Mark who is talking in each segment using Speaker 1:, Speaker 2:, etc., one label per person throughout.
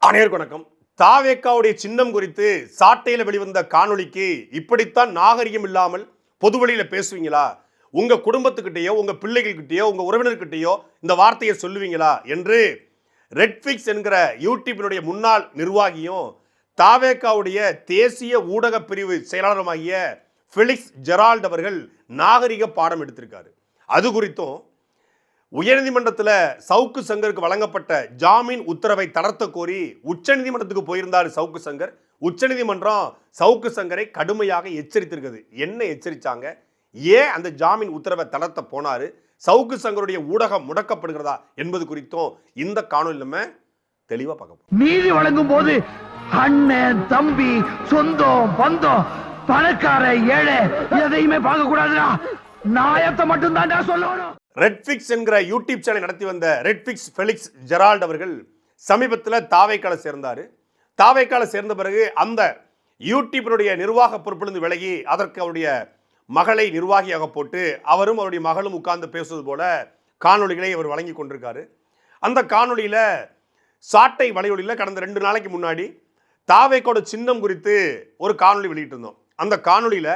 Speaker 1: அனைவருக்கும் வணக்கம். தாவேக்காவுடைய சின்னம் குறித்து சாட்டையில வெளிவந்த காணொளிக்கு இப்படித்தான் நாகரிகம் இல்லாமல் பொதுவெளியில பேசுவீங்களா? உங்க குடும்பத்துக்கிட்டேயோ உங்க பிள்ளைகள்கிட்டயோ உங்க உறவினர்கிட்டயோ இந்த வார்த்தையை சொல்லுவீங்களா என்று ரெட்ஃபிக்ஸ் என்கிற யூடியூபினுடைய முன்னாள் நிர்வாகியும் தாவேக்காவுடைய தேசிய ஊடக பிரிவு செயலாளருமாகிய ஃபெலிக்ஸ் ஜெரால்ட் அவர்கள் நாகரிக பாடம் எடுத்திருக்காரு. அது குறித்தும் உயர்நீதிமன்றத்தில் சவுக்கு சங்கருக்கு வழங்கப்பட்ட ஜாமீன் உத்தரவை தளர்த்த கோரி உச்சநீதிமன்றத்துக்கு போயிருந்தார் சவுக்கு சங்கர். உச்சநீதிமன்றம் சவுக்கு சங்கரை கடுமையாக எச்சரித்திருக்கிறது. என்ன எச்சரிச்சாங்க? ஏன் அந்த ஜாமீன் உத்தரவை தளர்த்த போனாரு? சவுக்கு சங்கருடைய ஊடகம் முடக்கப்படுகிறதா என்பது குறித்தும் இந்த காணொலி நம்ம தெளிவா பார்க்க.
Speaker 2: நீதி வழங்கும் போது அண்ணன் தம்பி சொந்தம் பந்தம் பணக்கார ஏழை எதையுமே பார்க்க கூடாதுடா, நாயத்தை மட்டும் தான் சொல்லணும்.
Speaker 1: ரெட்ஃபிக்ஸ் என்கிற யூடியூப் சேனல் நடத்தி வந்த ரெட்ஃபிக்ஸ் ஃபெலிக்ஸ் ஜெரால்ட் அவர்கள் சமீபத்தில் தாவேக்கால சேர்ந்தார். தாவேக்கால சேர்ந்த பிறகு அந்த யூடியூபினுடைய நிர்வாக பொறுப்பிலிருந்து விலகி அதற்கு அவருடைய மகளை நிர்வாகியாக போட்டு அவரும் அவருடைய மகளும் உட்கார்ந்து பேசுவது போல காணொலிகளை அவர் வழங்கி கொண்டிருக்காரு. அந்த காணொலியில் சாட்டை வலையொலியில் கடந்த 2 நாளைக்கு முன்னாடி தாவேக்கோட சின்னம் குறித்து ஒரு காணொலி வெளியிட்டிருந்தோம். அந்த காணொலியில்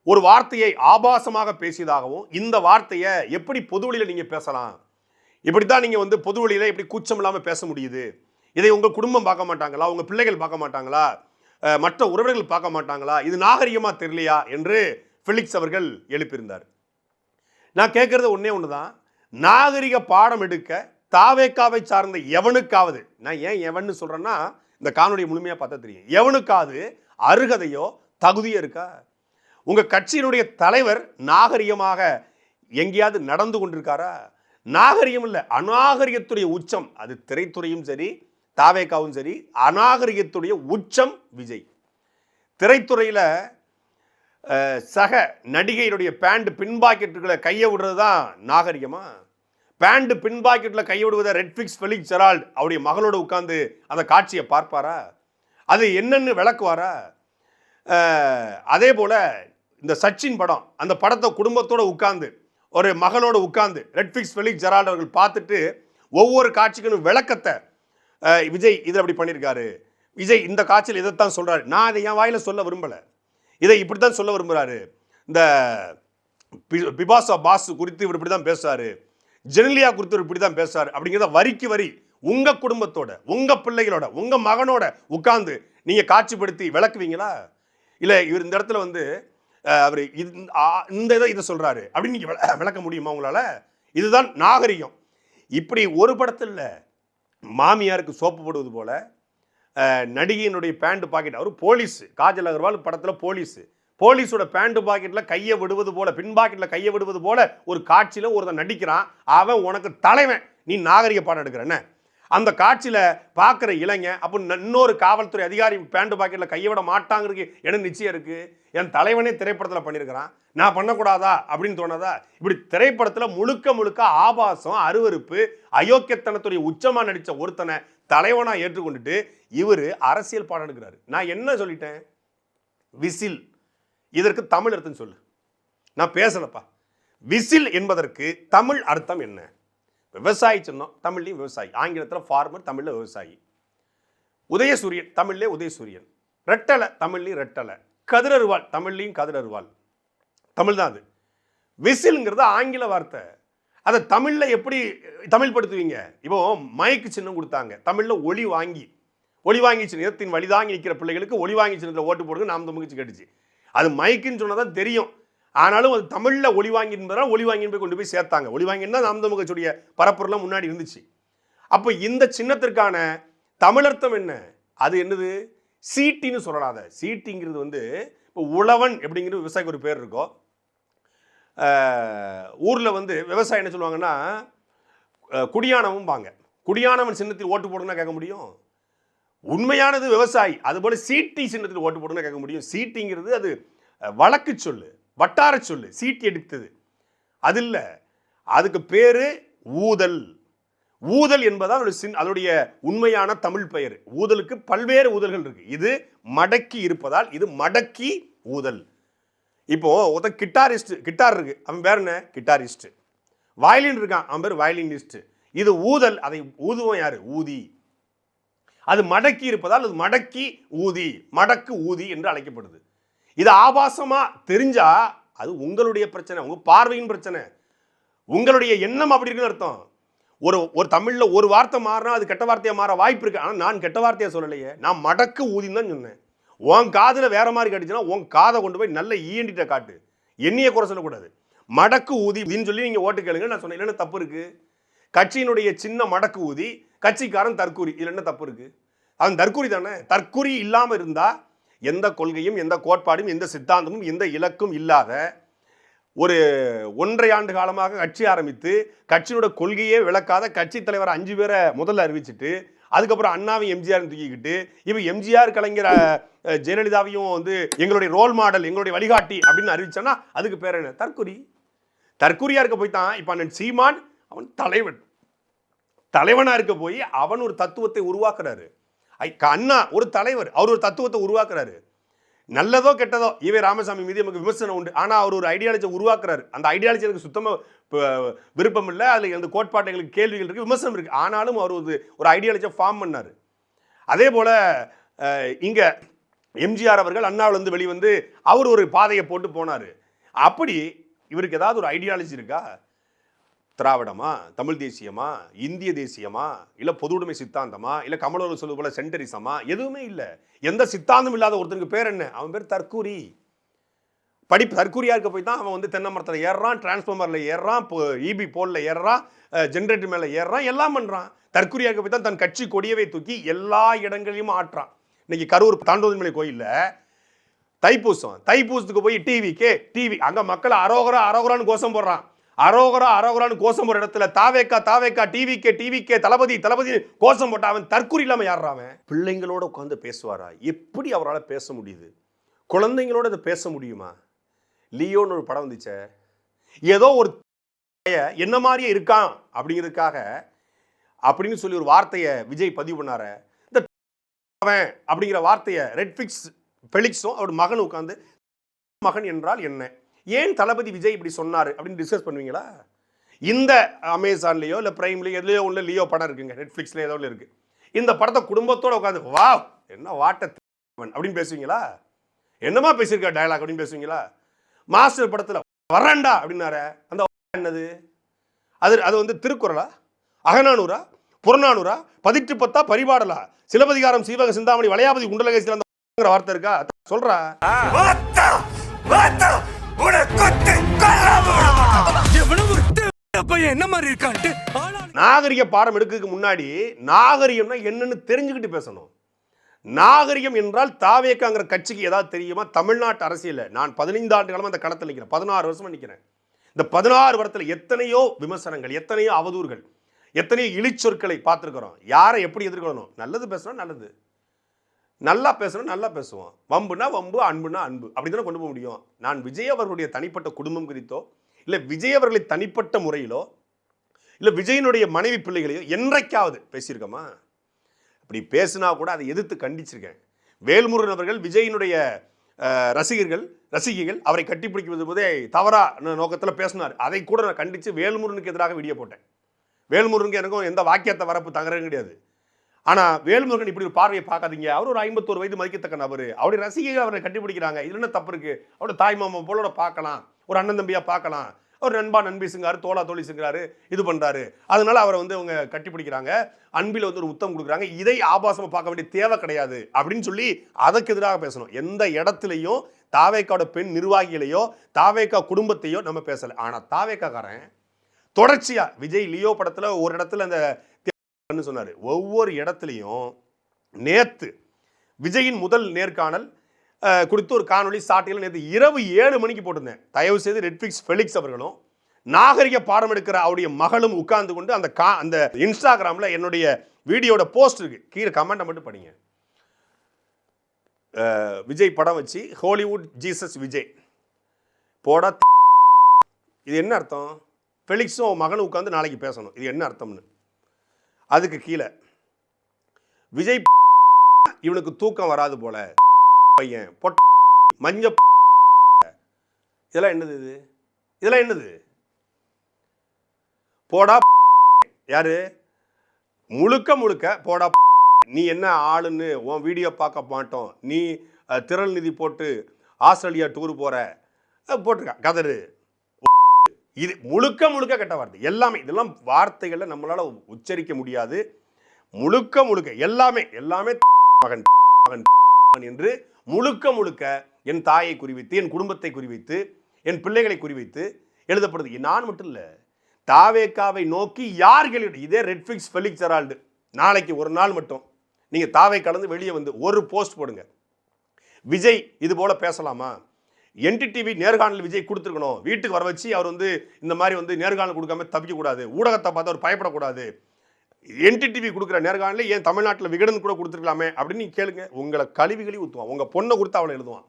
Speaker 1: ஒரு வார்த்தையை ஆபாசமாக பேசியதாகவும், இந்த வார்த்தையை எப்படி பொதுவெளியில் நீங்கள் பேசலாம், இப்படித்தான் நீங்கள் பொதுவெளியில் எப்படி கூச்சம் இல்லாமல் பேச முடியுது, இதை உங்கள் குடும்பம் பார்க்க மாட்டாங்களா, உங்கள் பிள்ளைகள் பார்க்க மாட்டாங்களா, மற்ற உறவினர்கள் பார்க்க மாட்டாங்களா, இது நாகரிகமாக தெரியலையா என்று ஃபெலிக்ஸ் அவர்கள் எழுப்பியிருந்தார். நான் கேட்கறது ஒன்று தான், நாகரிக பாடம் எடுக்க தாவேக்காவை சார்ந்த எவனுக்காவது, நான் ஏன் எவன்னு சொல்கிறேன்னா இந்த காணொலியை முழுமையாக பார்த்தா தெரியும், எவனுக்காவது அருகதையோ தகுதியோ இருக்கா? உங்கள் கட்சியினுடைய தலைவர் நாகரிகமாக எங்கேயாவது நடந்து கொண்டிருக்காரா? நாகரிகம் இல்லை, அநாகரிகத்துடைய உச்சம். அது திரைத்துறையும் சரி தாவேக்காவும் சரி, அநாகரிகத்துடைய உச்சம் விஜய். திரைத்துறையில் சக நடிகையினுடைய பேண்ட் பின்பாக்கெட்டுகளை கையை விடுறது தான் நாகரிகமா? பேண்ட் பின்பாக்கெட்டில் கையை விடுவதை ரெட்ஃபிக்ஸ் ஃபெலிக்ஸ் ஜெரால்ட் அவருடைய மகளோடு உட்கார்ந்து அந்த காட்சியை பார்ப்பாரா? அது என்னன்னு விளக்குவாரா? அதே போல் இந்த சச்சின் படம், அந்த படத்தை குடும்பத்தோடு உட்கார்ந்து ஒரு மகளோடு உட்கார்ந்து ரெட்ஃபிக்ஸ் ஃபெலிக்ஸ் ஜெரால்ட் அவர்கள் பார்த்துட்டு ஒவ்வொரு காட்சிக்கும் விளக்கத்தை விஜய் இதில் அப்படி பண்ணியிருக்காரு, விஜய் இந்த காட்சியில் இதைத்தான் சொல்கிறாரு, நான் அதை என் வாயில் சொல்ல விரும்பலை, இதை இப்படி தான் சொல்ல விரும்புகிறாரு, இந்த பிபாசா பாஸ் குறித்து இவர் இப்படி தான் பேசுகிறாரு, ஜெனிலியா குறித்து இப்படி தான் பேசுகிறாரு அப்படிங்கிறத வரிக்கு வரி உங்கள் குடும்பத்தோட உங்கள் பிள்ளைகளோட உங்கள் மகனோட உட்கார்ந்து நீங்கள் காட்சிப்படுத்தி விளக்குவீங்களா? இல்லை இவர் இந்த இடத்துல அவர் இந்த இதை சொல்கிறாரு அப்படின்னு நீங்கள் விளக்க முடியுமா உங்களால்? இதுதான் நாகரிகம். இப்படி ஒரு படத்தில் மாமியாருக்கு சோப்பு போடுவது போல நடிகையினுடைய பேண்ட் பாக்கெட், அவர் போலீஸ், காஜல் அகர்வால் படத்தில் போலீஸோட பேண்ட் பாக்கெட்டில் கையை விடுவது போல, பின் பாக்கெட்டில் கையை விடுவது போல ஒரு காட்சியில் ஒருத்தன் நடிக்கிறான். அவன் உனக்கு தலைவன், நீ நாகரிக பாடம் எடுக்கிறேன்னு அந்த காட்சியில் பார்க்குற இளைஞன் அப்போ இன்னொரு காவல்துறை அதிகாரி பேண்ட் பாக்கெட்டில் கையை விட மாட்டாங்கிறதுக்கு எனக்கு நிச்சயம் இருக்குது. என் தலைவனே திரைப்படத்தில் பண்ணியிருக்கிறான், நான் பண்ணக்கூடாதா அப்படின்னு தோணாதா? இப்படி திரைப்படத்தில் முழுக்க முழுக்க ஆபாசம், அருவருப்பு, அயோக்கியத்தனத்துடைய உச்சமாக நடித்த ஒருத்தனை தலைவனாக ஏற்றுக்கொண்டுட்டு இவர் அரசியல் பாடம் எடுக்கிறாரு. நான் என்ன சொல்லிட்டேன்? விசில், இதற்கு தமிழ் அர்த்தம் சொல்லு. நான் பேசலப்பா. விசில் என்பதற்கு தமிழ் அர்த்தம் என்ன? விவசாயி சொன்னோம், தமிழ்லையும் விவசாயி, ஆங்கிலத்தில் ஃபார்மர், தமிழில் விவசாயி. உதயசூரியன், தமிழ்லே உதயசூரியன். ரெட்டலை, தமிழ்லையும் ரெட்டலை. கதிரருவாள், தமிழ்லையும் கதிரருவாள். தமிழ் தான் அது. விசில்ங்கிறது ஆங்கில வார்த்தை. அதை தமிழில் எப்படி தமிழ் படுத்துவீங்க? இப்போ மைக்கு சின்னம் கொடுத்தாங்க, தமிழில் ஒளி வாங்கி சின்னத்தின் வழிதாங்கி நிற்கிற பிள்ளைகளுக்கு ஒளி வாங்கி சின்னத்தில் ஓட்டு போடுங்க நாம் தமிழ்ச்சி கட்டுச்சு. அது மைக்குன்னு சொன்னால் தான் தெரியும். ஆனாலும் அது தமிழில் ஒளி வாங்கி என்பதால் ஒளி வாங்கின்னு போய் கொண்டு போய் சேர்த்தாங்க. ஒளி வாங்கின்னு நாம் தமிழ்ச்சியுடைய பரப்புரெல்லாம் முன்னாடி இருந்துச்சு. அப்போ இந்த சின்னத்திற்கான தமிழர்த்தம் என்ன? அது என்னது? சீட்டின்னு சொல்லலாத. சீட்டிங்கிறது இப்போ உழவன் எப்படிங்கிறது விவசாயிக்கு ஒரு பேர் இருக்கோ. ஊரில் விவசாயம் என்ன சொல்லுவாங்கன்னா குடியானவும் வாங்க. குடியானவன் சின்னத்தில் ஓட்டு போடுங்கன்னா கேட்க முடியும்? உண்மையானது விவசாயி. அதுபோல் சீட்டி சின்னத்தில் ஓட்டு போடுன்னா கேட்க முடியும்? சீட்டிங்கிறது அது வழக்கு சொல்லு, வட்டார சொல்லு, சீட்டி எடுத்தது அது இல்லை. அதுக்கு பேர் ஊதல். ஊதல் என்பதால் அதனுடைய உண்மையான தமிழ் பெயர். ஊதலுக்கு பல்வேறு ஊதல்கள் இருக்கு. இது மடக்கி இருப்பதால் இது மடக்கி ஊதல். இப்போ ஒருத்தன் கிட்டார் இருக்கு, அவன் பேர் என்ன? கிட்டாரிஸ்ட். வயலின் இருக்கான், அவன் பேர் வயலினிஸ்ட். இது ஊதல். அதை ஊதுவோம் யாரு? ஊதி. அது மடக்கி இருப்பதால் அது மடக்கி ஊதி, மடக்கு ஊதி என்று அழைக்கப்படுது. இது ஆபாசமா தெரிஞ்சா அது உங்களுடைய பிரச்சனை, உங்க பார்வையின் பிரச்சனை, உங்களுடைய எண்ணம் அப்படி இருக்குன்னு அர்த்தம். ஒரு தமிழ்ல ஒரு வார்த்தை மாறினா அது கெட்ட வார்த்தையா மாற வாய்ப்பு இருக்கு. ஆனா நான் கெட்ட வார்த்தையா சொல்லலையே, நான் மடக்கு ஊதின்னு தான் சொன்னேன். உன் காதுல வேற மாதிரி கடிச்சுன்னா உன் காதை கொண்டு போய் நல்ல ஈண்டிட்ட காட்டு, எண்ணிய குறை சொல்லக்கூடாது. மடக்கு ஊதின்னு சொல்லி நீங்க ஓட்டு கேளுங்க. நான் சொன்னேன், என்ன தப்பு இருக்கு? கட்சியினுடைய சின்ன மடக்கு ஊதி, கட்சிக்காரன் தற்கூரி, இதுல என்ன தப்பு இருக்கு? அவன் தற்கூரி தானே. தற்கூரி இல்லாம இருந்தா எந்த கொள்கையும், எந்த கோட்பாடும், எந்த சித்தாந்தமும், எந்த இலக்கும் இல்லாத ஒரு 1.5 ஆண்டு காலமாக கட்சி ஆரம்பித்து கட்சியோட கொள்கையே விளக்காத கட்சி தலைவர் 5 பேரை முதல்ல அறிவிச்சுட்டு அதுக்கப்புறம் அண்ணாவையும் எம்ஜிஆர் தூக்கிக்கிட்டு இவ எம்ஜிஆர் கலைஞர் ஜெயலலிதாவையும் வந்து எங்களுடைய ரோல் மாடல், எங்களுடைய வழிகாட்டி அப்படின்னு அறிவிச்சானா அதுக்கு பேர் என்ன? தற்கூரி. தற்கூரியா இருக்க போய் தான் இப்ப அண்ணன் சீமான் அவன் தலைவனா இருக்க போய் அவன் ஒரு தத்துவத்தை உருவாக்குறாரு. அண்ணா ஒரு தலைவர், அவர் ஒரு தத்துவத்தை உருவாக்குறாரு. நல்லதோ கெட்டதோ ஈவே ராமசாமி மீது நமக்கு விமர்சனம் உண்டு. ஆனால் அவர் ஒரு ஐடியாலஜியை உருவாக்குறாரு. அந்த ஐடியாலஜி எனக்கு சுத்தமாக விருப்பம் இல்லை. அதில் அந்த கோட்பாட்டு எங்களுக்கு கேள்விகள் இருக்குது, விமர்சனம் இருக்குது. ஆனாலும் அவர் ஒரு ஐடியாலஜியை ஃபார்ம் பண்ணார். அதே போல் இங்கே எம்ஜிஆர் அவர்கள் அண்ணாவிலிருந்து வெளிவந்து அவர் ஒரு பாதையை போட்டு போனார். அப்படி இவருக்கு ஏதாவது ஒரு ஐடியாலஜி இருக்கா? திராவிடமா, தமிழ் தேசியமா, இந்திய தேசியமா, இல்லை பொதுவுடைமை சித்தாந்தமா, இல்லை கமலவர் சொல்வது போல சென்டரிசமா? எதுவுமே இல்லை. எந்த சித்தாந்தம் இல்லாத ஒருத்தருக்கு பேர் என்ன? அவன் பேர் தற்கூரி. தற்கூரியா இருக்க போய் தான் அவன் வந்து தென்னை மரத்தில் ஏறுறான், டிரான்ஸ்ஃபார்மரில் ஏறுறான், இபி போலில் ஏறுறான், ஜென்ரேட்டர் மேலே ஏறுறான், எல்லாம் பண்ணுறான். தற்கூரியா இருக்க போய் தான் தன் கட்சி கொடியவே தூக்கி எல்லா இடங்களையும் ஆட்டுறான். இன்னைக்கு கரூர் தாண்டோதன்மலை கோயிலில் தைப்பூசத்துக்கு போய் டிவி அங்கே மக்களை அரோகரான்னு கோஷம் போடுறான். அரோகரான்னு கோஷம் போற இடத்துல தாவேக்கா டிவிக்கே தளபதி கோஷம் போட்டா அவன் தற்கூரி இல்லாம யாரான்? பிள்ளைங்களோட உட்காந்து பேசுவாரா? எப்படி அவரால் பேச முடியுது? குழந்தைங்களோட இதை பேச முடியுமா? லியோன்னு ஒரு படம் வந்துச்சே, ஏதோ ஒரு என்ன மாதிரியே இருக்கான் அப்படிங்கிறதுக்காக அப்படின்னு சொல்லி ஒரு வார்த்தையை விஜய் பதிவு பண்ணார. இந்த அப்படிங்கிற வார்த்தையை ரெட்ஃபிக்ஸ் ஃபெலிக்ஸும் அவர் மகன் உட்காந்து மகன் என்றால் என்ன, ஏன் தளபதி விஜய் இப்படி சொன்னார் அப்படின்னு டிஸ்கஸ் பண்ணுவீங்களா? இந்த அமேசான்லேயோ இல்லை பிரைம்லேயோ எதுலையோ உள்ள லியோ படம் இருக்குங்க, நெட்ஃப்ளிக்ஸில் ஏதோ இருக்கு. இந்த படத்தை குடும்பத்தோடு உட்காந்து வா என்ன வாட்ட அப்படின்னு பேசுவீங்களா? என்னமா பேசியிருக்கா டயலாக் அப்படின்னு பேசுவீங்களா? மாஸ்டர் படத்தில் வரண்டா அப்படின்னாரு, அந்த என்னது அது வந்து திருக்குறளா, அகநானூரா, புறநானூரா, 18 பரிபாடலா, சிலப்பதிகாரம், சீவக சிந்தாமணி, வளையாபதி, குண்டலகை சிறந்த வார்த்தை இருக்கா? சொல்றா. நாகரிக பாடம் எடுக்கிறதுக்கு முன்னாடி நாகரிகம்னா என்னன்னு தெரிஞ்சுக்கிட்டு பேசணும். நாகரிகம் என்றால் தாவேக்காங்கிற கட்சிக்கு ஏதாவது தெரியுமா? தமிழ்நாட்டு அரசியல் நான் 15 ஆண்டு காலமா அந்த களத்தில் நிற்கிறேன், 16 வருஷமா நிற்கிறேன். இந்த 16 வருடத்தில் எத்தனையோ விமர்சனங்கள், எத்தனையோ அவதூறுகள், எத்தனையோ இழிச்சொற்களை பார்த்துருக்கிறோம். யாரை எப்படி எதிர்கொள்ளணும்? நல்லது பேசணும், நல்லது, நல்லா பேசணும், நல்லா பேசுவோம். வம்புனா வம்பு, அன்புனா அன்பு, அப்படி தானே கொண்டு போக முடியும். நான் விஜய் அவர்களுடைய தனிப்பட்ட குடும்பம் குறித்தோ இல்லை விஜய் அவர்களை தனிப்பட்ட முறையிலோ இல்லை விஜயனுடைய மனைவி பிள்ளைகளையோ என்றைக்காவது பேசியிருக்கோமா? அப்படி பேசினா கூட அதை எதிர்த்து கண்டிச்சிருக்கேன். வேல்முருகன் அவர்கள் விஜயனுடைய ரசிகைகள் அவரை கட்டிப்பிடிக்குவது போதே தவறா நோக்கத்தில் பேசினார். அதை கூட நான் கண்டித்து வேல்முருகனுக்கு எதிராக வீடியோ போட்டேன். வேல்முருகனுக்கு எனக்கும் எந்த வாக்கியத்தை வரப்பு தங்குறது கிடையாது. ஆனால் வேல்முருகன் இப்படி ஒரு பார்வையை பார்க்காதீங்க, அவர் ஒரு 51 வயது மதிக்கத்தக்க நபர், அவருடைய ரசிகைகள் அவரை கட்டிப்பிடிக்கிறாங்க, இது என்ன தப்பு இருக்கு? அவரோட தாய் மாமா போலோட பார்க்கலாம், ஒரு அண்ணன் தம்பியா பார்க்கலாம், அவர் நண்பா நண்பி சிங்காரு, தோளா தோழி சிங்காரு, இது பண்றாரு, அதனால அவரை வந்து அவங்க கட்டிப்பிடிக்கிறாங்க, அன்பில் வந்து ஒரு உத்தம் கொடுக்குறாங்க, இதை ஆபாசமா பார்க்க வேண்டிய தேவை கிடையாது அப்படின்னு சொல்லி அதற்கு எதிராக பேசணும். எந்த இடத்துலையும் தாவேக்காவோட பெண் நிர்வாகிகளையோ தாவேக்கா குடும்பத்தையோ நம்ம பேசலை. ஆனால் தாவேக்காக்காரன் தொடர்ச்சியா விஜய் லியோ படத்துல ஒரு இடத்துல அந்த சொன்னாரு, ஒவ்வொரு இடத்துலையும் நேத்து விஜயின் முதல் நேர்காணல் குறித்து ஒரு காணொலி சாட்டியில் நேற்று இரவு 7 மணிக்கு போட்டிருந்தேன். தயவு செய்து நெட்ஃப்ளிக்ஸ் ஃபெலிக்ஸ் அவர்களும் நாகரிக பாடம் எடுக்கிற அவருடைய மகளும் உட்கார்ந்து கொண்டு அந்த இன்ஸ்டாகிராமில் என்னுடைய வீடியோட போஸ்ட் இருக்கு, கீழே கமெண்ட்டை மட்டும் படிங்க. விஜய் படம் வச்சு ஹாலிவுட் ஜீசஸ் விஜய் போட, இது என்ன அர்த்தம்? ஃபெலிக்ஸும் மகனும் உட்காந்து நாளைக்கு பேசணும், இது என்ன அர்த்தம்னு. அதுக்கு கீழே விஜய் இவனுக்கு தூக்கம் வராது போல பையன் மஞ்ச, இதெல்லாம் என்னது? இதெல்லாம் என்னது? போடா யாரு? முழுக்க போடா நீ என்ன ஆளுன்னு உன் வீடியோ பார்க்க மாட்டோம், நீ திரள் நிதி போட்டு ஆஸ்திரேலியா டூர் போகிற போட்டிருக்கா கதறு. இது முழுக்க முழுக்க கெட்ட வார்த்தை எல்லாமே. இதெல்லாம் வார்த்தைகளை நம்மளால் உச்சரிக்க முடியாது. முழுக்க முழுக்க எல்லாமே எல்லாமே மகன் மகன் என்று முழுக்க முழுக்க என் தாயை குறிவைத்து, என் குடும்பத்தை குறிவைத்து, என் பிள்ளைகளை குறிவைத்து எழுதப்படுது. நான் மட்டும் இல்லை, தாவேக்காவை நோக்கி யார் கேள்வி. இதே ரெட்ஃபிக்ஸ் ஃபெலிக்ஸ் ஜெரால்டு நாளைக்கு ஒரு நாள் மட்டும் நீங்கள் தாவை கலந்து வெளியே வந்து ஒரு போஸ்ட் போடுங்க, விஜய் இது போல பேசலாமா, NDTV நேர்காணல் விஜய் கொடுத்துருக்கணும், வீட்டுக்கு வர வச்சு அவர் வந்து இந்த மாதிரி வந்து நேர்காணல் கொடுக்காம தப்பிக்கக்கூடாது, ஊடகத்தை பார்த்து அவர் பயப்படக்கூடாது, NDTV கொடுக்குற நேர்காணல ஏன் தமிழ்நாட்டில் விகடன் கூட கொடுத்துருக்கலாமே அப்படின்னு நீங்க கேளுங்க. உங்களை கழுவிகளி ஊற்றுவான், உங்கள் பொண்ணை கொடுத்து அவளை எழுதுவான்.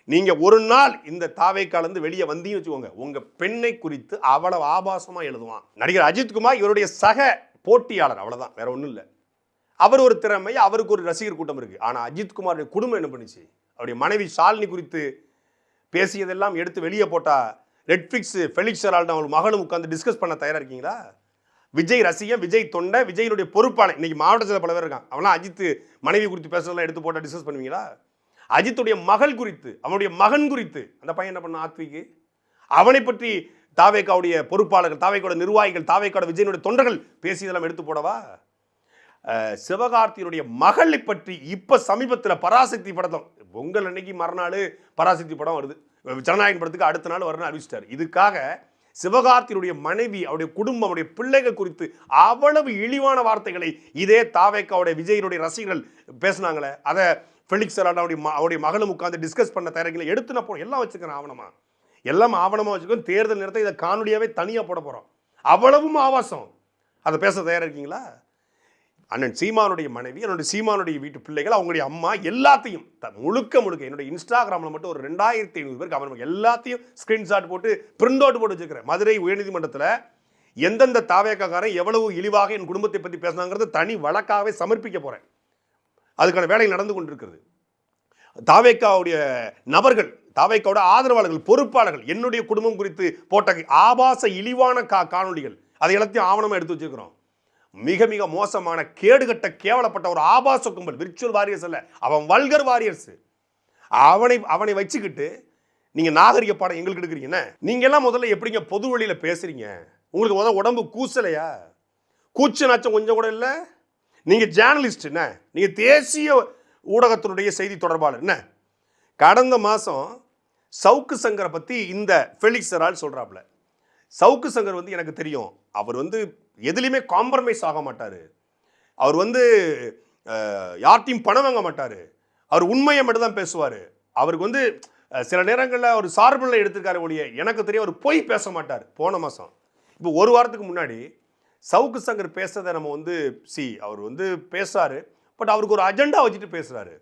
Speaker 1: நீங்கள் ஒரு நாள் இந்த தாவை கலந்து வெளியே வந்தீங்கன்னு வச்சுக்கோங்க, உங்கள் பெண்ணை குறித்து அவ்வளவு ஆபாசமாக எழுதுவான். நடிகர் அஜித்குமார் இவருடைய சக போட்டியாளர், அவ்வளோதான், வேற ஒன்றும் இல்லை. அவர் ஒரு திறமை, அவருக்கு ஒரு ரசிகர் கூட்டம் இருக்குது. ஆனால் அஜித்குமாருடைய குடும்பம் என்ன பண்ணிச்சு, அவருடைய மனைவி ஷாலினி குறித்து பேசியதெல்லாம் எடுத்து வெளியே போட்டா ரெட்ஃபிக்ஸ் ஃபெலிக்ஸ் ஜெரால்டு அவங்க மகளும் உட்காந்து டிஸ்கஸ் பண்ண தயாராக இருக்கீங்களா? விஜய் ரசிகன், விஜய் தொண்டை, விஜயினுடைய பொறுப்பாளர் இன்னைக்கு மாவட்டத்தில் பல பேர் இருக்கான். அவெல்லாம் அஜித் மனைவி குறித்து பேசுறதெல்லாம் எடுத்து போட்டால் டிஸ்கஸ் பண்ணுவீங்களா? அஜித்துடைய மகள் குறித்து, அவனுடைய மகன் குறித்து அந்த பையன் என்ன பண்ண ஆத்விக்கு, அவனை பற்றி தாவேக்காவுடைய பொறுப்பாளர்கள், தாவேக்காவோட நிர்வாகிகள், தாவேக்காவோட விஜயனுடைய தொண்டர்கள் பேசியதெல்லாம் எடுத்து போடவா? சிவகார்த்தியினுடைய மகளை பற்றி இப்ப சமீபத்தில் பராசக்தி படத்தம் பொங்கல் அன்னைக்கு மறுநாள் பராசக்தி படம் வருது, ஜனநாயகன் படத்துக்கு அடுத்த நாள் வரணும் அறிவிச்சிட்டார். இதுக்காக சிவகார்த்தியினுடைய மனைவி, அவருடைய குடும்பம், அவருடைய பிள்ளைகள் குறித்து அவ்வளவு இழிவான வார்த்தைகளை இதே தாவேக்காவுடைய விஜயினுடைய ரசிகர்கள் பேசினாங்களே, அதை ஃபெலிக்ஸ் ஜெரால்டு அவருடைய மகளும் உட்கார்ந்து டிஸ்கஸ் பண்ண தயாரிகளை எடுத்து நான் போகிறோம். எல்லாம் வச்சுக்கிறேன் ஆவணமா, எல்லாம் ஆவணமாக வச்சுக்கோ. தேர்தல் நேரத்தை இதை காணொலியாவே தனியாக போட போகிறோம். அவ்வளவும் ஆபாசம், அதை பேச தயாராக இருக்கீங்களா? அண்ணன் சீமானுடைய மனைவி, என்னுடைய சீமானுடைய வீட்டு பிள்ளைகள், அவங்களுடைய அம்மா எல்லாத்தையும் முழுக்க முழுக்க என்னுடைய இன்ஸ்டாகிராமில் மட்டும் ஒரு 2500 பேருக்கு அவன் எல்லாத்தையும் ஸ்கிரீன்ஷாட் போட்டு பிரிண்ட் அவுட் போட்டு வச்சுக்கிறேன். மதுரை உயர்நீதிமன்றத்தில் எந்தெந்த தாவேக்காரன் எவ்வளவு இழிவாக என் குடும்பத்தை பற்றி பேசினாங்கிறது தனி வழக்காகவே சமர்ப்பிக்க போகிறேன். அதுக்கான வேலை நடந்து கொண்டிருக்கிறது. தாவேக்காவுடைய நபர்கள், தாவேக்காவோட ஆதரவாளர்கள், பொறுப்பாளர்கள் என்னுடைய குடும்பம் குறித்து போட்ட ஆபாச இழிவான காணொலிகள் அதை எல்லாத்தையும் ஆவணமாக எடுத்து வச்சுக்கிறோம். மிக மிக மோசமான கேடுகட்ட கேவலப்பட்ட ஒரு ஆபாச கும்பல், விர்ச்சுவல் வாரியர்ஸ் அல்ல, அவன் வல்கர் வாரியர்ஸ். அவனை வச்சுக்கிட்டு நீங்க நாகரிக பாடம் எங்களுக்கு எடுக்கிறீங்க. நீங்க எல்லாம் முதல்ல எப்படிங்க பொது வழியில பேசுறீங்க? உங்களுக்கு முதல்ல உடம்பு கூசலையா? கூச்ச நாச்சம் கொஞ்சம் கூட இல்லை. நீங்க ஜேர்னலிஸ்ட் என்ன, நீங்க தேசிய ஊடகத்தினுடைய செய்தி தொடர்பாளர் என்ன. கடந்த மாசம் சவுக்கு சங்கரை பத்தி இந்த ஃபெலிக்ஸ் ஜெரால்டு சொல்றாப்ல. சவுக்கு சங்கர் வந்து எனக்கு தெரியும், அவர் வந்து எதுலையுமே காம்ப்ரமைஸ் ஆக மாட்டார், அவர் வந்து யார்ட்டையும் பணம் வாங்க மாட்டார், அவர் உண்மையை மட்டும் தான் பேசுவார். அவருக்கு வந்து சில நேரங்களில் அவர் சார்பில் எடுத்துருக்காரு ஒழிய எனக்கு தெரியும் அவர் பொய் பேச மாட்டார். போன மாதம் இப்போ ஒரு வாரத்துக்கு முன்னாடி சவுக்கு சங்கர் பேசுறதை நம்ம வந்து அவர் வந்து பேசுறாரு, பட் அவருக்கு ஒரு அஜெண்டா வச்சுட்டு பேசுறாரு.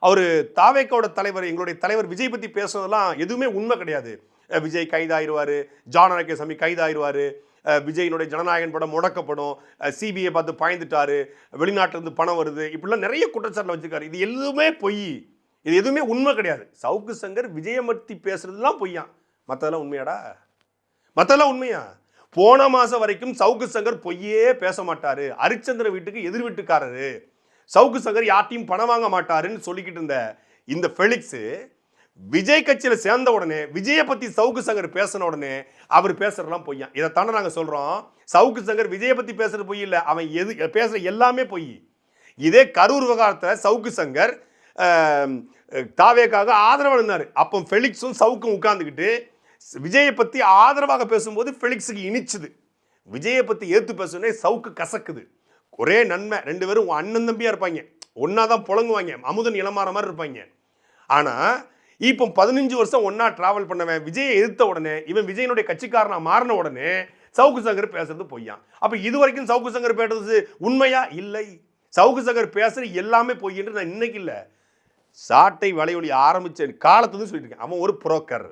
Speaker 1: அவர் தாவேக்காவோட தலைவர், எங்களுடைய தலைவர் விஜய் பற்றி பேசுறதெல்லாம் எதுவுமே உண்மை கிடையாது. விஜய் கைதாயிருவார், ஜான் ஆரோக்கியசாமி கைதாயிருவார், விஜயினுடைய ஜனநாயகன் படம் முடக்கப்படும், சிபிஐ பார்த்து பாய்ந்துட்டாரு, வெளிநாட்டிலிருந்து பணம் வருது, இப்படிலாம் நிறைய குற்றச்சாட்டில் வச்சுருக்காரு. இது எதுவுமே பொய், இது எதுவுமே உண்மை கிடையாது. சவுக்கு சங்கர் விஜயை பற்றி பேசுறதுலாம் பொய்யா, மற்றதெல்லாம் உண்மையாடா? மற்றதெல்லாம் உண்மையா? போன மாதம் வரைக்கும் சவுக்கு சங்கர் பொய்யே பேச மாட்டாரு, ஹரிச்சந்திர வீட்டுக்கு எதிர் வீட்டுக்காரரு, சவுக்கு சங்கர் யார்ட்டையும் பணம் வாங்க மாட்டாருன்னு சொல்லிக்கிட்டு இருந்த இந்த ஃபெலிக்ஸ் விஜய் கட்சியில் சேர்ந்த உடனே விஜயை பற்றி சவுக்கு சங்கர் பேசின உடனே அவர் பேசுறதெல்லாம் பொய்யா. இதைத்தானே நாங்கள் சொல்கிறோம், சவுக்கு சங்கர் விஜயை பற்றி பேசுறது பொய் இல்லை, அவன் எது பேசுகிற எல்லாமே பொய். இதே கரூர் விவகாரத்தில் சவுக்கு சங்கர் தாவேக்காக ஆதரவாக இருந்தார். அப்போ ஃபெலிக்ஸும் சவுக்கும் உட்கார்ந்துக்கிட்டு விஜயை பற்றி ஆதரவாக பேசும்போது ஃபெலிக்ஸுக்கு இனிச்சுது, விஜயை பற்றி ஏற்று பேசுனே சவுக்கு கசக்குது. ஒரே நன்மை, ரெண்டு பேரும் அண்ணன் தம்பியாக இருப்பாங்க, ஒன்றா தான் புழங்குவாங்க, அமுதன் இளமாற மாதிரி இருப்பாங்க. ஆனால் இப்போ 15 வருஷம் ஒன்றா ட்ராவல் பண்ணவன் விஜயை எதிர்த்த உடனே, இவன் விஜயனுடைய கட்சிக்காரனாக மாறின உடனே சவுக்கு சங்கர் பேசுறது பொய்யா. அப்போ இது வரைக்கும் சவுக்கு சங்கர் பேசுறது உண்மையா? இல்லை. சவுக்கு சங்கர் பேசுறது எல்லாமே பொய் என்று நான் இன்னைக்கு இல்லை, சாட்டை வலையொலி ஆரம்பிச்ச காலத்துலேருந்து சொல்லிட்டு இருக்கேன். அவன் ஒரு புரோக்கர்.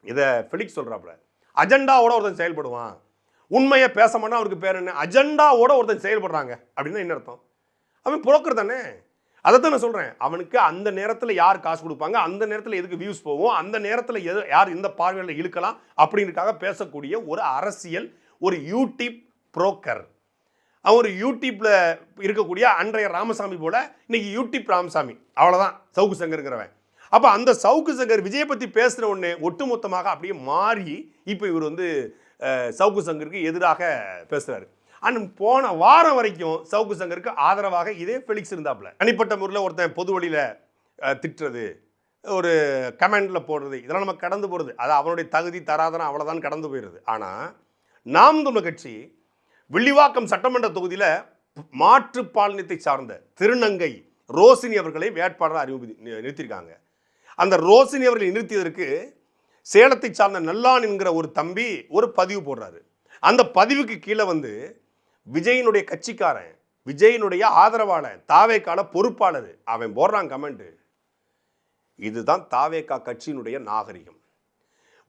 Speaker 1: இதை ஃபெலிக்ஸ் சொல்கிறாப்புல, அஜெண்டாவோட ஒருத்தன் செயல்படுவான், உண்மையை பேச மாட்டா. அவருக்கு பேர் என்ன? அஜெண்டாவோட ஒருத்தன் செயல்படுறாங்க அப்படின்னா என்ன அர்த்தம்? அவன் புரோக்கர் தானே. அதைத்தான் நான் சொல்கிறேன், அவனுக்கு அந்த நேரத்தில் யார் காசு கொடுப்பாங்க, அந்த நேரத்தில் எதுக்கு வியூஸ் போகும், அந்த நேரத்தில் யார் இந்த பார்வையில் இழுக்கலாம் அப்படின்றதுக்காக பேசக்கூடிய ஒரு அரசியல், ஒரு யூடியூப் புரோக்கர். அவன் ஒரு யூடியூப்ல இருக்கக்கூடிய அன்றைய ராமசாமி போல இன்னைக்கு யூடியூப் ராமசாமி, அவ்வளவுதான் சவுக்கு சங்கருங்கிறவன். அப்ப அந்த சவுக்கு சங்கர் விஜயை பத்தி பேசுற உடனே ஒட்டுமொத்தமாக அப்படியே மாறி இப்ப இவர் வந்து சவுக்கு சங்கருக்கு எதிராக பேசுறாரு. அண்ட் போன வாரம் வரைக்கும் சவுக்கு சங்கருக்கு ஆதரவாக இதே ஃபெலிக்ஸ் இருந்தாப்புல. தனிப்பட்ட முறையில் ஒருத்தன் பொது வழியில திட்டுறது, ஒரு கமெண்ட்ல போடுறது, இதெல்லாம் நம்ம கடந்து போறது, அது அவனுடைய தகுதி தராதனம் அவ்வளவுதான் கடந்து போயிடுது. ஆனா நாம் தமிழர் கட்சி வில்லிவாக்கம் சட்டமன்ற தொகுதியில மாற்று பாலினத்தை சார்ந்த திருநங்கை ரோசினி அவர்களை வேட்பாளராக நிறுத்தியிருக்காங்க. அந்த ரோசினி அவர்களை நிறுத்தியதற்கு சேலத்தை சார்ந்த நல்லான் என்கிற ஒரு தம்பி ஒரு பதிவு போடுறாரு. அந்த பதிவுக்கு கீழே வந்து விஜயினுடைய கட்சிக்காரன், விஜயினுடைய ஆதரவாளர், தாவேக்கால பொறுப்பாளர் அவன் போடுறான் கமெண்ட். இதுதான் தாவேக்கா கட்சியினுடைய நாகரிகம்.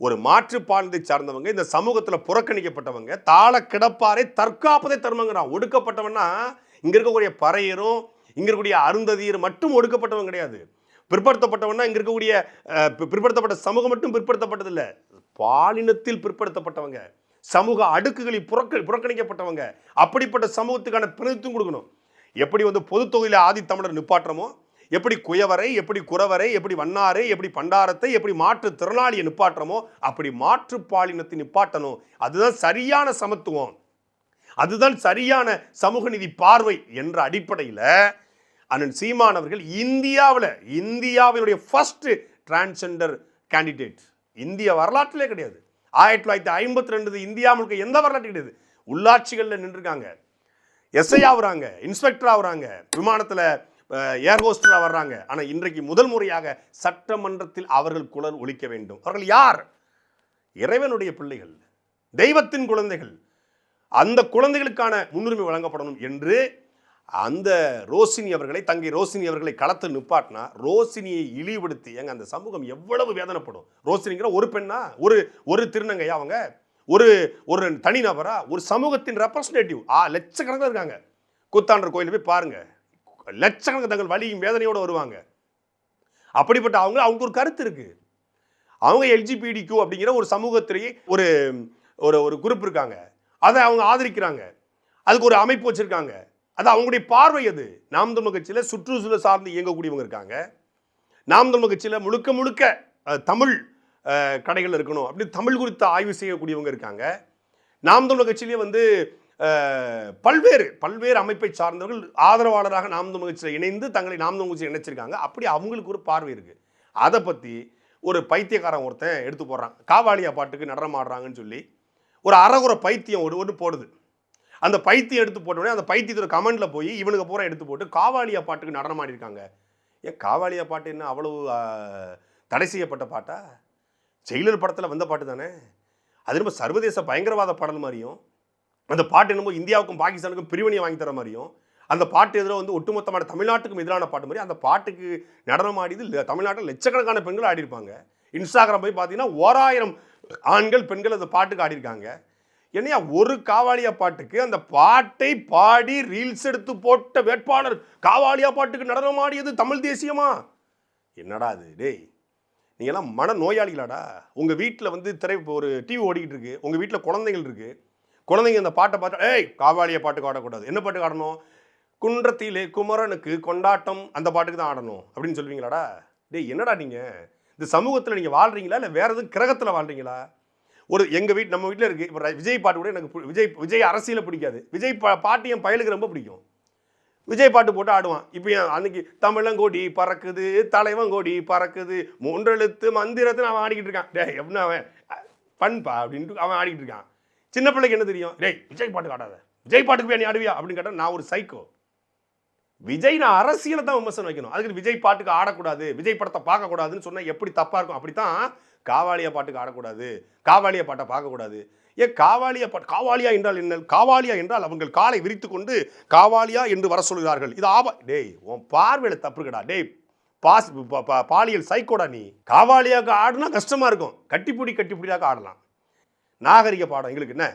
Speaker 1: ஒரு மாற்று பாலினத்தை சார்ந்தவங்க, இந்த சமூகத்தில் புறக்கணிக்கப்பட்டவங்க, தாள கிடப்பாரை தற்காப்பதை தருமங்கிறான். ஒடுக்கப்பட்டவன்னா இங்க இருக்கக்கூடிய பறையரும் இங்க இருக்கக்கூடிய அருந்ததியர் மட்டும் ஒடுக்கப்பட்டவங்க கிடையாது. பிற்படுத்தப்பட்டவன்னா இங்க இருக்கக்கூடிய பிற்படுத்தப்பட்ட சமூகம் மட்டும் பிற்படுத்தப்பட்டதில்லை, பாலினத்தில் பிற்படுத்தப்பட்டவங்க, சமூக அடுக்குகளில் புறக்கணிக்கப்பட்டவங்க. அப்படிப்பட்ட சமூகத்துக்கான பிரதித்துவம் கொடுக்கணும். எப்படி வந்து பொது தொகுதியில் ஆதி தமிழர் நிப்பாற்றமோ, எப்படி குயவரை, எப்படி குறவரை, எப்படி வண்ணாரை, எப்படி பண்டாரத்தை, எப்படி மாற்று திறனாளியை நிப்பாற்றமோ அப்படி மாற்று பாலினத்தை நிப்பாட்டணும். அதுதான் சரியான சமத்துவம், அதுதான் சரியான சமூக நீதி பார்வை என்ற அடிப்படையில் அண்ணன் சீமான் அவர்கள் இந்தியாவினுடைய ஃபர்ஸ்ட் டிரான்ஸ்ஜெண்டர் கேண்டிடேட், இந்திய வரலாற்றிலே கிடையாது. 1952 இந்தியா முழுக்க எந்த வரலாற்று கிடையாது. உள்ளாட்சிகளில் நின்றுருக்காங்க, எஸ்ஐ ஆகுறாங்க, இன்ஸ்பெக்டர் ஆகுறாங்க, விமானத்தில் ஏர் ஹோஸ்டராக வர்றாங்க. ஆனால் இன்றைக்கு முதல் முறையாக சட்டமன்றத்தில் அவர்கள் குரல் ஒலிக்க வேண்டும். அவர்கள் யார்? இறைவனுடைய பிள்ளைகள், தெய்வத்தின் குழந்தைகள். அந்த குழந்தைகளுக்கான முன்னுரிமை வழங்கப்படணும் என்று அந்த ரோசினி அவர்களை, தங்கை ரோசினி அவர்களை களத்தில் நிப்பாட்டினா ரோசினியை இழிவுபடுத்தி எங்க அந்த சமூகம் எவ்வளவு வேதனைப்படும். ரோசினிங்கிற ஒரு பெண்ணா, ஒரு திருநங்கையா, அவங்க ஒரு தனிநபரா, ஒரு சமூகத்தின் ரெப்ரஸன்டேட்டிவ். லட்சக்கணக்கில் இருக்காங்க. கூத்தாண்டர் கோயிலில் போய் பாருங்க, லட்சக்கணக்கு தங்கள் வலியும் வேதனையோடு வருவாங்க. அப்படிப்பட்ட அவங்களுக்கு ஒரு கருத்து இருக்கு. அவங்க எல்ஜிபிடிக்யூ அப்படிங்கிற ஒரு சமூகத்திலேயே ஒரு ஒரு குரூப் இருக்காங்க, அதை அவங்க ஆதரிக்கிறாங்க, அதுக்கு ஒரு அமைப்பு வச்சிருக்காங்க. அது அவங்களுடைய பார்வை. அது நாம் தமிழர் கட்சியில் சுற்றுச்சூழல் சார்ந்து இயங்கக்கூடியவங்க இருக்காங்க. நாம் தமிழர் கட்சியில் முழுக்க தமிழ் கடைகள் இருக்கணும் அப்படி தமிழ் குறித்து ஆய்வு செய்யக்கூடியவங்க இருக்காங்க. நாம் தமிழர் கட்சியிலேயே வந்து பல்வேறு அமைப்பை சார்ந்தவர்கள் ஆதரவாளராக நாம் தமிழர் கட்சியில் இணைந்து தங்களை நாம் தமிழர் கட்சியில் இணைச்சிருக்காங்க. அப்படி அவங்களுக்கு ஒரு பார்வை இருக்கு. அதை பற்றி ஒரு பைத்தியக்காரன் ஒருத்தன் எடுத்து போடுறான். காவாலியா பாட்டுக்கு நடனம் ஆடுறாங்கன்னு சொல்லி ஒரு அறகுறை பைத்தியம் ஒன்று போடுது. அந்த பைத்தியம் எடுத்து போட்டோடனே அந்த பைத்தியத்தோட கமெண்ட்ல போய் இவனுக்கு பூரா எடுத்து போட்டு காவாலியா பாட்டுக்கு நடனம் ஆடிருக்காங்க. ஏன் காவாலியா பாட்டு என்ன அவ்வளவு தடை செய்யப்பட்ட பாட்டா? ஜெயிலர் படத்தில் வந்த பாட்டு தானே. அது ரொம்ப சர்வதேச பயங்கரவாத பாடல் மாதிரியும், அந்த பாட்டு என்னமோ இந்தியாவுக்கும் பாகிஸ்தானுக்கும் பிரிவினையை வாங்கி தர மாதிரியும், அந்த பாட்டு எதிராக வந்து ஒட்டுமொத்தமான தமிழ்நாட்டுக்கும் எதிரான பாட்டு மாதிரி அந்த பாட்டுக்கு நடனம் ஆடியது தமிழ்நாட்டில் லட்சக்கணக்கான பெண்கள் ஆடிருப்பாங்க. இன்ஸ்டாகிராம் போய் பார்த்தீங்கன்னா 1000 ஆண்கள் பெண்கள் அந்த பாட்டுக்கு ஆடிருக்காங்க. என்னையா ஒரு காவாலியா பாட்டுக்கு அந்த பாட்டை பாடி ரீல்ஸ் எடுத்து போட்ட வேட்பாளர் காவாலியா பாட்டுக்கு நடனம் ஆடியது தமிழ் தேசியமா? என்னடா அது? டேய், நீங்கெல்லாம் மன நோயாளிகளாடா. உங்கள் வீட்டில் வந்து ஒரு டிவி ஓடிக்கிட்டு இருக்கு, உங்கள் வீட்டில் குழந்தைகள் இருக்கு, குழந்தைங்க அந்த பாட்டை பார்த்தா ஏய் காவாலியா பாட்டுக்கு ஆடக்கூடாது. என்ன பாட்டுக்கு ஆடணும்? குன்றத்திலே குமரனுக்கு கொண்டாட்டம், அந்த பாட்டுக்கு தான் ஆடணும் அப்படின்னு சொல்லுவீங்களாடா? டேய், என்னடா நீங்கள் இந்த சமூகத்தில் நீங்கள் வாழ்றீங்களா இல்லை வேற எதுவும் கிரகத்தில் வாழ்றீங்களா? நம்ம வீட்டில் இருக்கு. இப்போ விஜய் பாட்டு கூட எனக்கு விஜய் அரசியலை பிடிக்காது. விஜய் பாட்டு என் பயலுக்கு ரொம்ப பிடிக்கும். விஜய் பாட்டு போட்டு ஆடுவான். இப்போ அன்னைக்கு தமிழங்கோடி பறக்குது, தலைவங்கோடி பறக்குது, 3 எழுத்து மந்திரத்தை அவன் ஆடிக்கிட்டு இருக்கான். டே எப்படின்னா அவன் பண்பா அப்படின்ட்டு அவன் ஆடிக்கிட்டு இருக்கான். சின்ன பிள்ளைக்கு என்ன தெரியும்? டேய் விஜய் பாட்டுக்கு ஆடாத, விஜய் பாட்டுக்கு போய் நீ ஆடுவியா அப்படின்னு கேட்டால் நான் ஒரு சைக்கோ. விஜய் நான் அரசியலை தான் விமர்சனம் வைக்கணும். அதுக்கு விஜய் பாட்டுக்கு ஆடக்கூடாது, விஜய் படத்தை பார்க்கக்கூடாதுன்னு சொன்னால் எப்படி தப்பாக இருக்கும்? அப்படித்தான் காவாலியா பாட்டுக்கு ஆடக்கூடாது, காவாலியா பாட்டை பார்க்கக்கூடாது. ஏன் காவாலியா பாட்டு? காவாலியா என்றால் என்ன? காவாலியா என்றால் அவங்கள் காலை விரித்து கொண்டு காவாலியா என்று வர சொல்கிறார்கள். இது டேய் உன் பார்வையில் தப்பு இருக்கடா. டேய் பாலியல் சைக்கோடா நீ. காவாலியாவுக்கு ஆடுனா கஷ்டமா இருக்கும், கட்டிப்பிடியாக ஆடலாம். நாகரிக பாடம் எங்களுக்கு என்ன?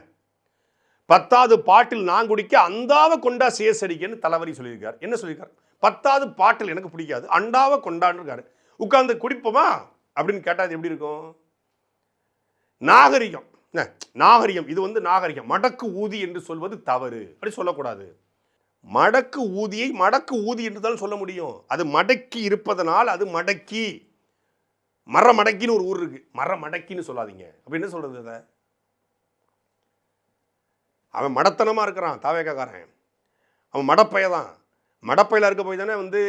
Speaker 1: 10வது பாட்டில் நான் குடிக்க அந்தாவை கொண்டா சேசடிக்கன்னு தலைவரி சொல்லியிருக்கார். என்ன சொல்லியிருக்கார்? 10வது பாட்டில் எனக்கு பிடிக்காது, அண்டாவை கொண்டான்னு இருக்காரு. உட்கார்ந்து குடிப்போமா அப்படின்னு கேட்டால் எப்படி இருக்கும்? நாகரிகம். நாகரிகம், இது வந்து நாகரிகம். மடக்கு ஊதி என்று சொல்வது தவறு, அப்படி சொல்லக்கூடாது. மடக்கு ஊதியை மடக்கு ஊதி என்று தான் சொல்ல முடியும். அது மடக்கி இருப்பதனால் அது மடக்கி. மரமடக்கின்னு ஒரு ஊர் இருக்கு, மரமடக்கின்னு சொல்லாதீங்க. அப்ப என்ன சொல்றது? அதை அவன் மடத்தனமா இருக்கிறான், தாவேக்காரன். அவன் மடப்பையதான். மடப்பையில இருக்க போய் தானே வந்து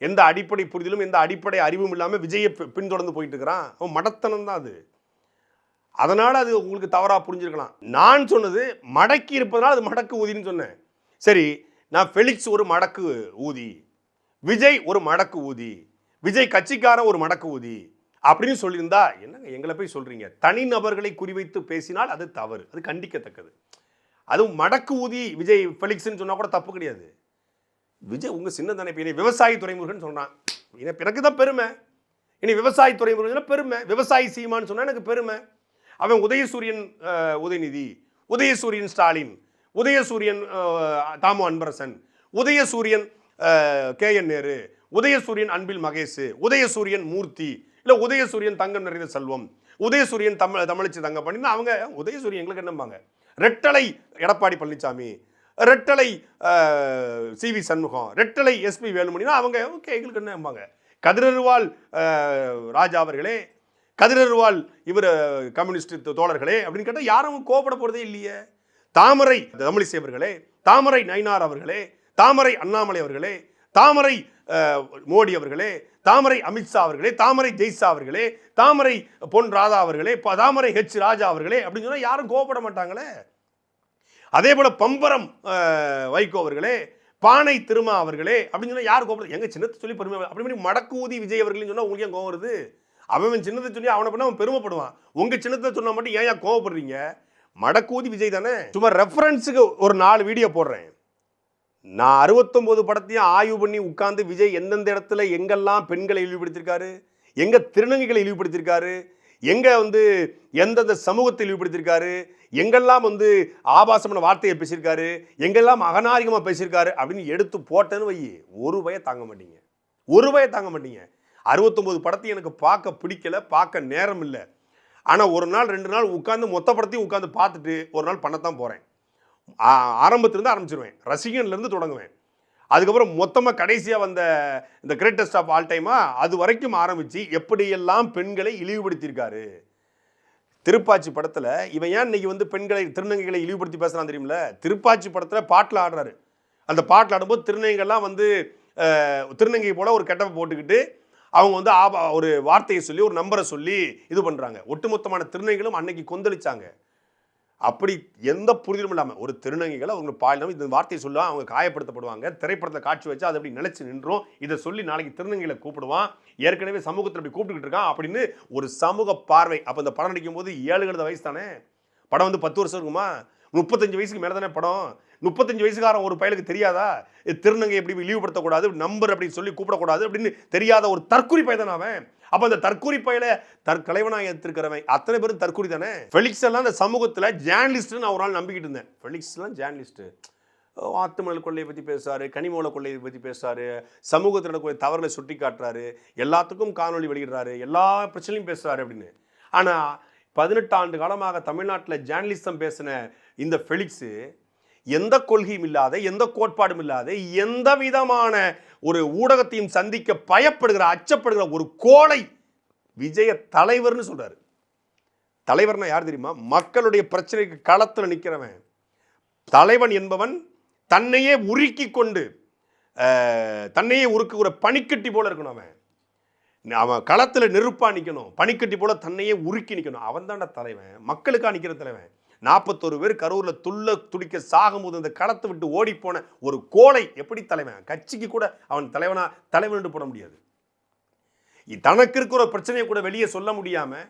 Speaker 1: எந்த அடிப்படை புரிதலும் எந்த அடிப்படை அறிவும் இல்லாமல் விஜயை பின்தொடர்ந்து போயிட்டு இருக்கிறான். அவன் மடத்தனம் தான் அது. அதனால அது உங்களுக்கு தவறா புரிஞ்சிருக்கலாம். நான் சொன்னது மடக்கி இருப்பதனால அது மடக்கு ஊதின்னு சொன்னேன். சரி, நான் ஃபெலிக்ஸ் ஒரு மடக்கு ஊதி, விஜய் ஒரு மடக்கு ஊதி, விஜய் கட்சிக்காரன் ஒரு மடக்கு ஊதி அப்படின்னு சொல்லியிருந்தா என்னங்க எங்களை போய் சொல்றீங்க? தனிநபர்களை குறிவைத்து பேசினால் அது தவறு, அது கண்டிக்கத்தக்கது. அதுவும் மடக்கு ஊதி விஜய் ஃபெலிக்ஸ்ன்னு சொன்னா கூட தப்பு கிடையாது. விஜய் உங்க சின்ன தானே, இனி விவசாயி துறைமுருகன் சொன்னான், எனக்கு தான் பெருமை. இனி விவசாயி துறைமுருகன் பெருமை, விவசாயி சீமான்னு சொன்னா எனக்கு பெருமை. அவன் உதயசூரியன் உதயநிதி, உதயசூரியன் ஸ்டாலின், உதயசூரியன் தாமு அன்பரசன், உதயசூரியன் KN நேரு, உதயசூரியன் அன்பில் மகேஷ், உதயசூரியன் மூர்த்தி, இல்லை உதயசூரியன் தங்கம் நிறைந்த செல்வம், உதயசூரியன் தமிழச்சி தங்கப்பாணி. அவங்க உதயசூரியன் எங்களுக்கு என்னம்பாங்க? ரெட்டலை எடப்பாடி பழனிசாமி, ரெட்டலை CV சண்முகம், ரெட்டலை SP வேலுமணினா அவங்க ஓகே எங்களுக்கு என்னம்பாங்க? கதிரருவால் ராஜா அவர்களே, கதிரருவால் இவர் கம்யூனிஸ்ட் தோழர்களே அப்படின்னு கேட்டால் யாரும் கோபப்பட போகிறதே இல்லையே. தாமரை தமிழிசை அவர்களே, தாமரை நயினார் அவர்களே, தாமரை அண்ணாமலை அவர்களே, தாமரை மோடி அவர்களே, தாமரை அமித்ஷா அவர்களே, தாமரை ஜெய்ஷா அவர்களே, தாமரை பொன் ராதா அவர்களே, தாமரை H ராஜா அவர்களே அப்படின்னு சொன்னால் யாரும் கோபப்பட மாட்டாங்களே. அதே போல பம்பரம் வைகோ அவர்களே, பானை திருமா அவர்களே அப்படின்னு சொன்னால் யார் கோபப்படுறது? எங்க சின்னத்தை சொல்லி பெருமை அப்படி மடக்கு ஊதி விஜய் அவர்கள்னு சொன்னால் உங்களுக்கு ஏன் கோபம் வருது? அவன் சின்னத்தை சொல்லி அவனை பண்ண அவன் பெருமைப்படுவான். உங்க சின்னத்தை சொன்னா மட்டும் ஏன் கோவப்படுறீங்க? மடக்கூதி விஜய் தானே. சும்மா ரெஃபரன்ஸுக்கு ஒரு 4 வீடியோ போடுறேன். நான் 69 படத்தையும் ஆய்வு பண்ணி உட்கார்ந்து விஜய் எந்தெந்த இடத்துல எங்கெல்லாம் பெண்களை இழிவுபடுத்தியிருக்காரு, எங்க திருநங்கைகளை இழிவுபடுத்தியிருக்காரு, எங்க வந்து எந்தெந்த சமூகத்தை இழிவுபடுத்தியிருக்காரு, எங்கெல்லாம் வந்து ஆபாசமான வார்த்தையை பேசியிருக்காரு, எங்கெல்லாம் அகநாரிகமாக பேசியிருக்காரு அப்படின்னு எடுத்து போட்டேன்னு வை, ஒரு வய தாங்க மாட்டீங்க, ஒரு வய தாங்க மாட்டீங்க. 69 படத்தையும் எனக்கு பார்க்க பிடிக்கல, பார்க்க நேரம் இல்லை. ஆனால் ஒரு நாள் 2 நாள் உட்காந்து மொத்த படத்தையும் உட்காந்து பார்த்துட்டு ஒரு நாள் பண்ணத்தான் போகிறேன். ஆரம்பத்திலேருந்து ஆரம்பிச்சிருவேன், ரசிகன்லேருந்து தொடங்குவேன். அதுக்கப்புறம் மொத்தமாக கடைசியாக வந்த இந்த கிரேட்டஸ்ட் ஆஃப் ஆல் டைமாக அது வரைக்கும் ஆரம்பித்து எப்படியெல்லாம் பெண்களை இழிவுபடுத்தியிருக்காரு. திருப்பாச்சி படத்தில் இவன் ஏன் இன்னைக்கு வந்து பெண்களை திருநங்கைகளை இழிவுபடுத்தி பேசுகிறான் தெரியுமில்ல? திருப்பாச்சி படத்தில் பாட்டில் ஆடுறாரு. அந்த பாட்டில் ஆடும்போது திருநங்கைகள்லாம் வந்து திருநங்கை போல் ஒரு கெட்டப்பை போட்டுக்கிட்டு அவங்க வந்து ஒரு வார்த்தையை சொல்லி ஒரு நம்பரை சொல்லி இது பண்ணுறாங்க. ஒட்டுமொத்தமான திருநங்கைகளும் அன்னைக்கு கொந்தளிச்சாங்க. அப்படி எந்த புரிதலும் இல்லாமல் ஒரு திருநங்கைகளை அவங்க பாலினம் இந்த வார்த்தையை சொல்ல அவங்க காயப்படுத்தப்படுவாங்க. திரைப்படத்தில் காட்சி வச்சா அது அப்படி நினைச்சு நின்றோம். இதை சொல்லி நாளைக்கு திருநங்கைகளை கூப்பிடுவான், ஏற்கனவே சமூகத்தில் அப்படி கூப்பிட்டுக்கிட்டு இருக்கான் அப்படின்னு ஒரு சமூக பார்வை. அப்போ இந்த படம் நடிக்கும் போது 7 வயசு தானே, படம் வந்து 10 வருஷம் இருக்குமா? 35 வயசுக்கு மேலே தானே படம். 35 வயசுக்காரன் ஒரு பயலுக்கு தெரியாதா திருநங்கை எப்படி இழிவுபடுத்தக்கூடாது, நம்பர் அப்படின்னு சொல்லி கூப்பிடக்கூடாது அப்படின்னு தெரியாத ஒரு தற்குறி பையன் அவன். அப்போ அந்த தற்குறி பையில தற்கலைவனாக எடுத்திருக்கிறவன் அத்தனை பேரும் தற்குறி தானே. ஃபெலிக்ஸ் எல்லாம் அந்த சமூகத்தில் ஜேர்னலிஸ்ட்னு நான் ஒரு நாள் நம்பிக்கிட்டு இருந்தேன். ஃபெலிக்ஸ்லாம் ஜேர்னலிஸ்ட்டு, ஆத்துமணல் கொள்ளையை பற்றி பேசுறாரு, கனிமூல கொள்ளையை பற்றி பேசுறாரு, சமூகத்தில் நடக்கூடிய தவறுகளை சுட்டி காட்டுறாரு, எல்லாத்துக்கும் காணொலி வெளியிடுறாரு, எல்லா பிரச்சனையும் பேசுறாரு அப்படின்னு. ஆனால் 18 ஆண்டு காலமாக தமிழ்நாட்டில் ஜேர்னலிசம் பேசின இந்த ஃபெலிக்ஸு எந்த கொள்கையும் இல்லாத, எந்த கோட்பாடும் இல்லாத, எந்த விதமான ஒரு ஊடகத்தையும் சந்திக்க பயப்படுகிற அச்சப்படுகிற ஒரு கோழை விஜய தலைவர்னு சொல்றாரு. தலைவர்னா யார் தெரியுமா? மக்களுடைய பிரச்சனைக்கு களத்தில் நிற்கிறவன். தலைவன் என்பவன் தன்னையே உருக்கி கொண்டு தன்னையே உருக்குகிற பனிக்கட்டி போல இருக்கணும். அவன் களத்தில் நெருப்பா நிற்கணும், பனிக்கட்டி போல தன்னையே உருக்கி நிற்கணும். அவன் தான்டா தலைவன், மக்களுக்காக நிற்கிற தலைவன். 41 பேர் கரூரில் துடிக்க சாகும்போது அந்த களத்தை விட்டு ஓடி போன ஒரு கோழை எப்படி தலைவன்? கட்சிக்கு கூட அவன் தலைவன் போட முடியாது. தனக்கு இருக்கிற ஒரு பிரச்சனையை கூட வெளியே சொல்ல முடியாம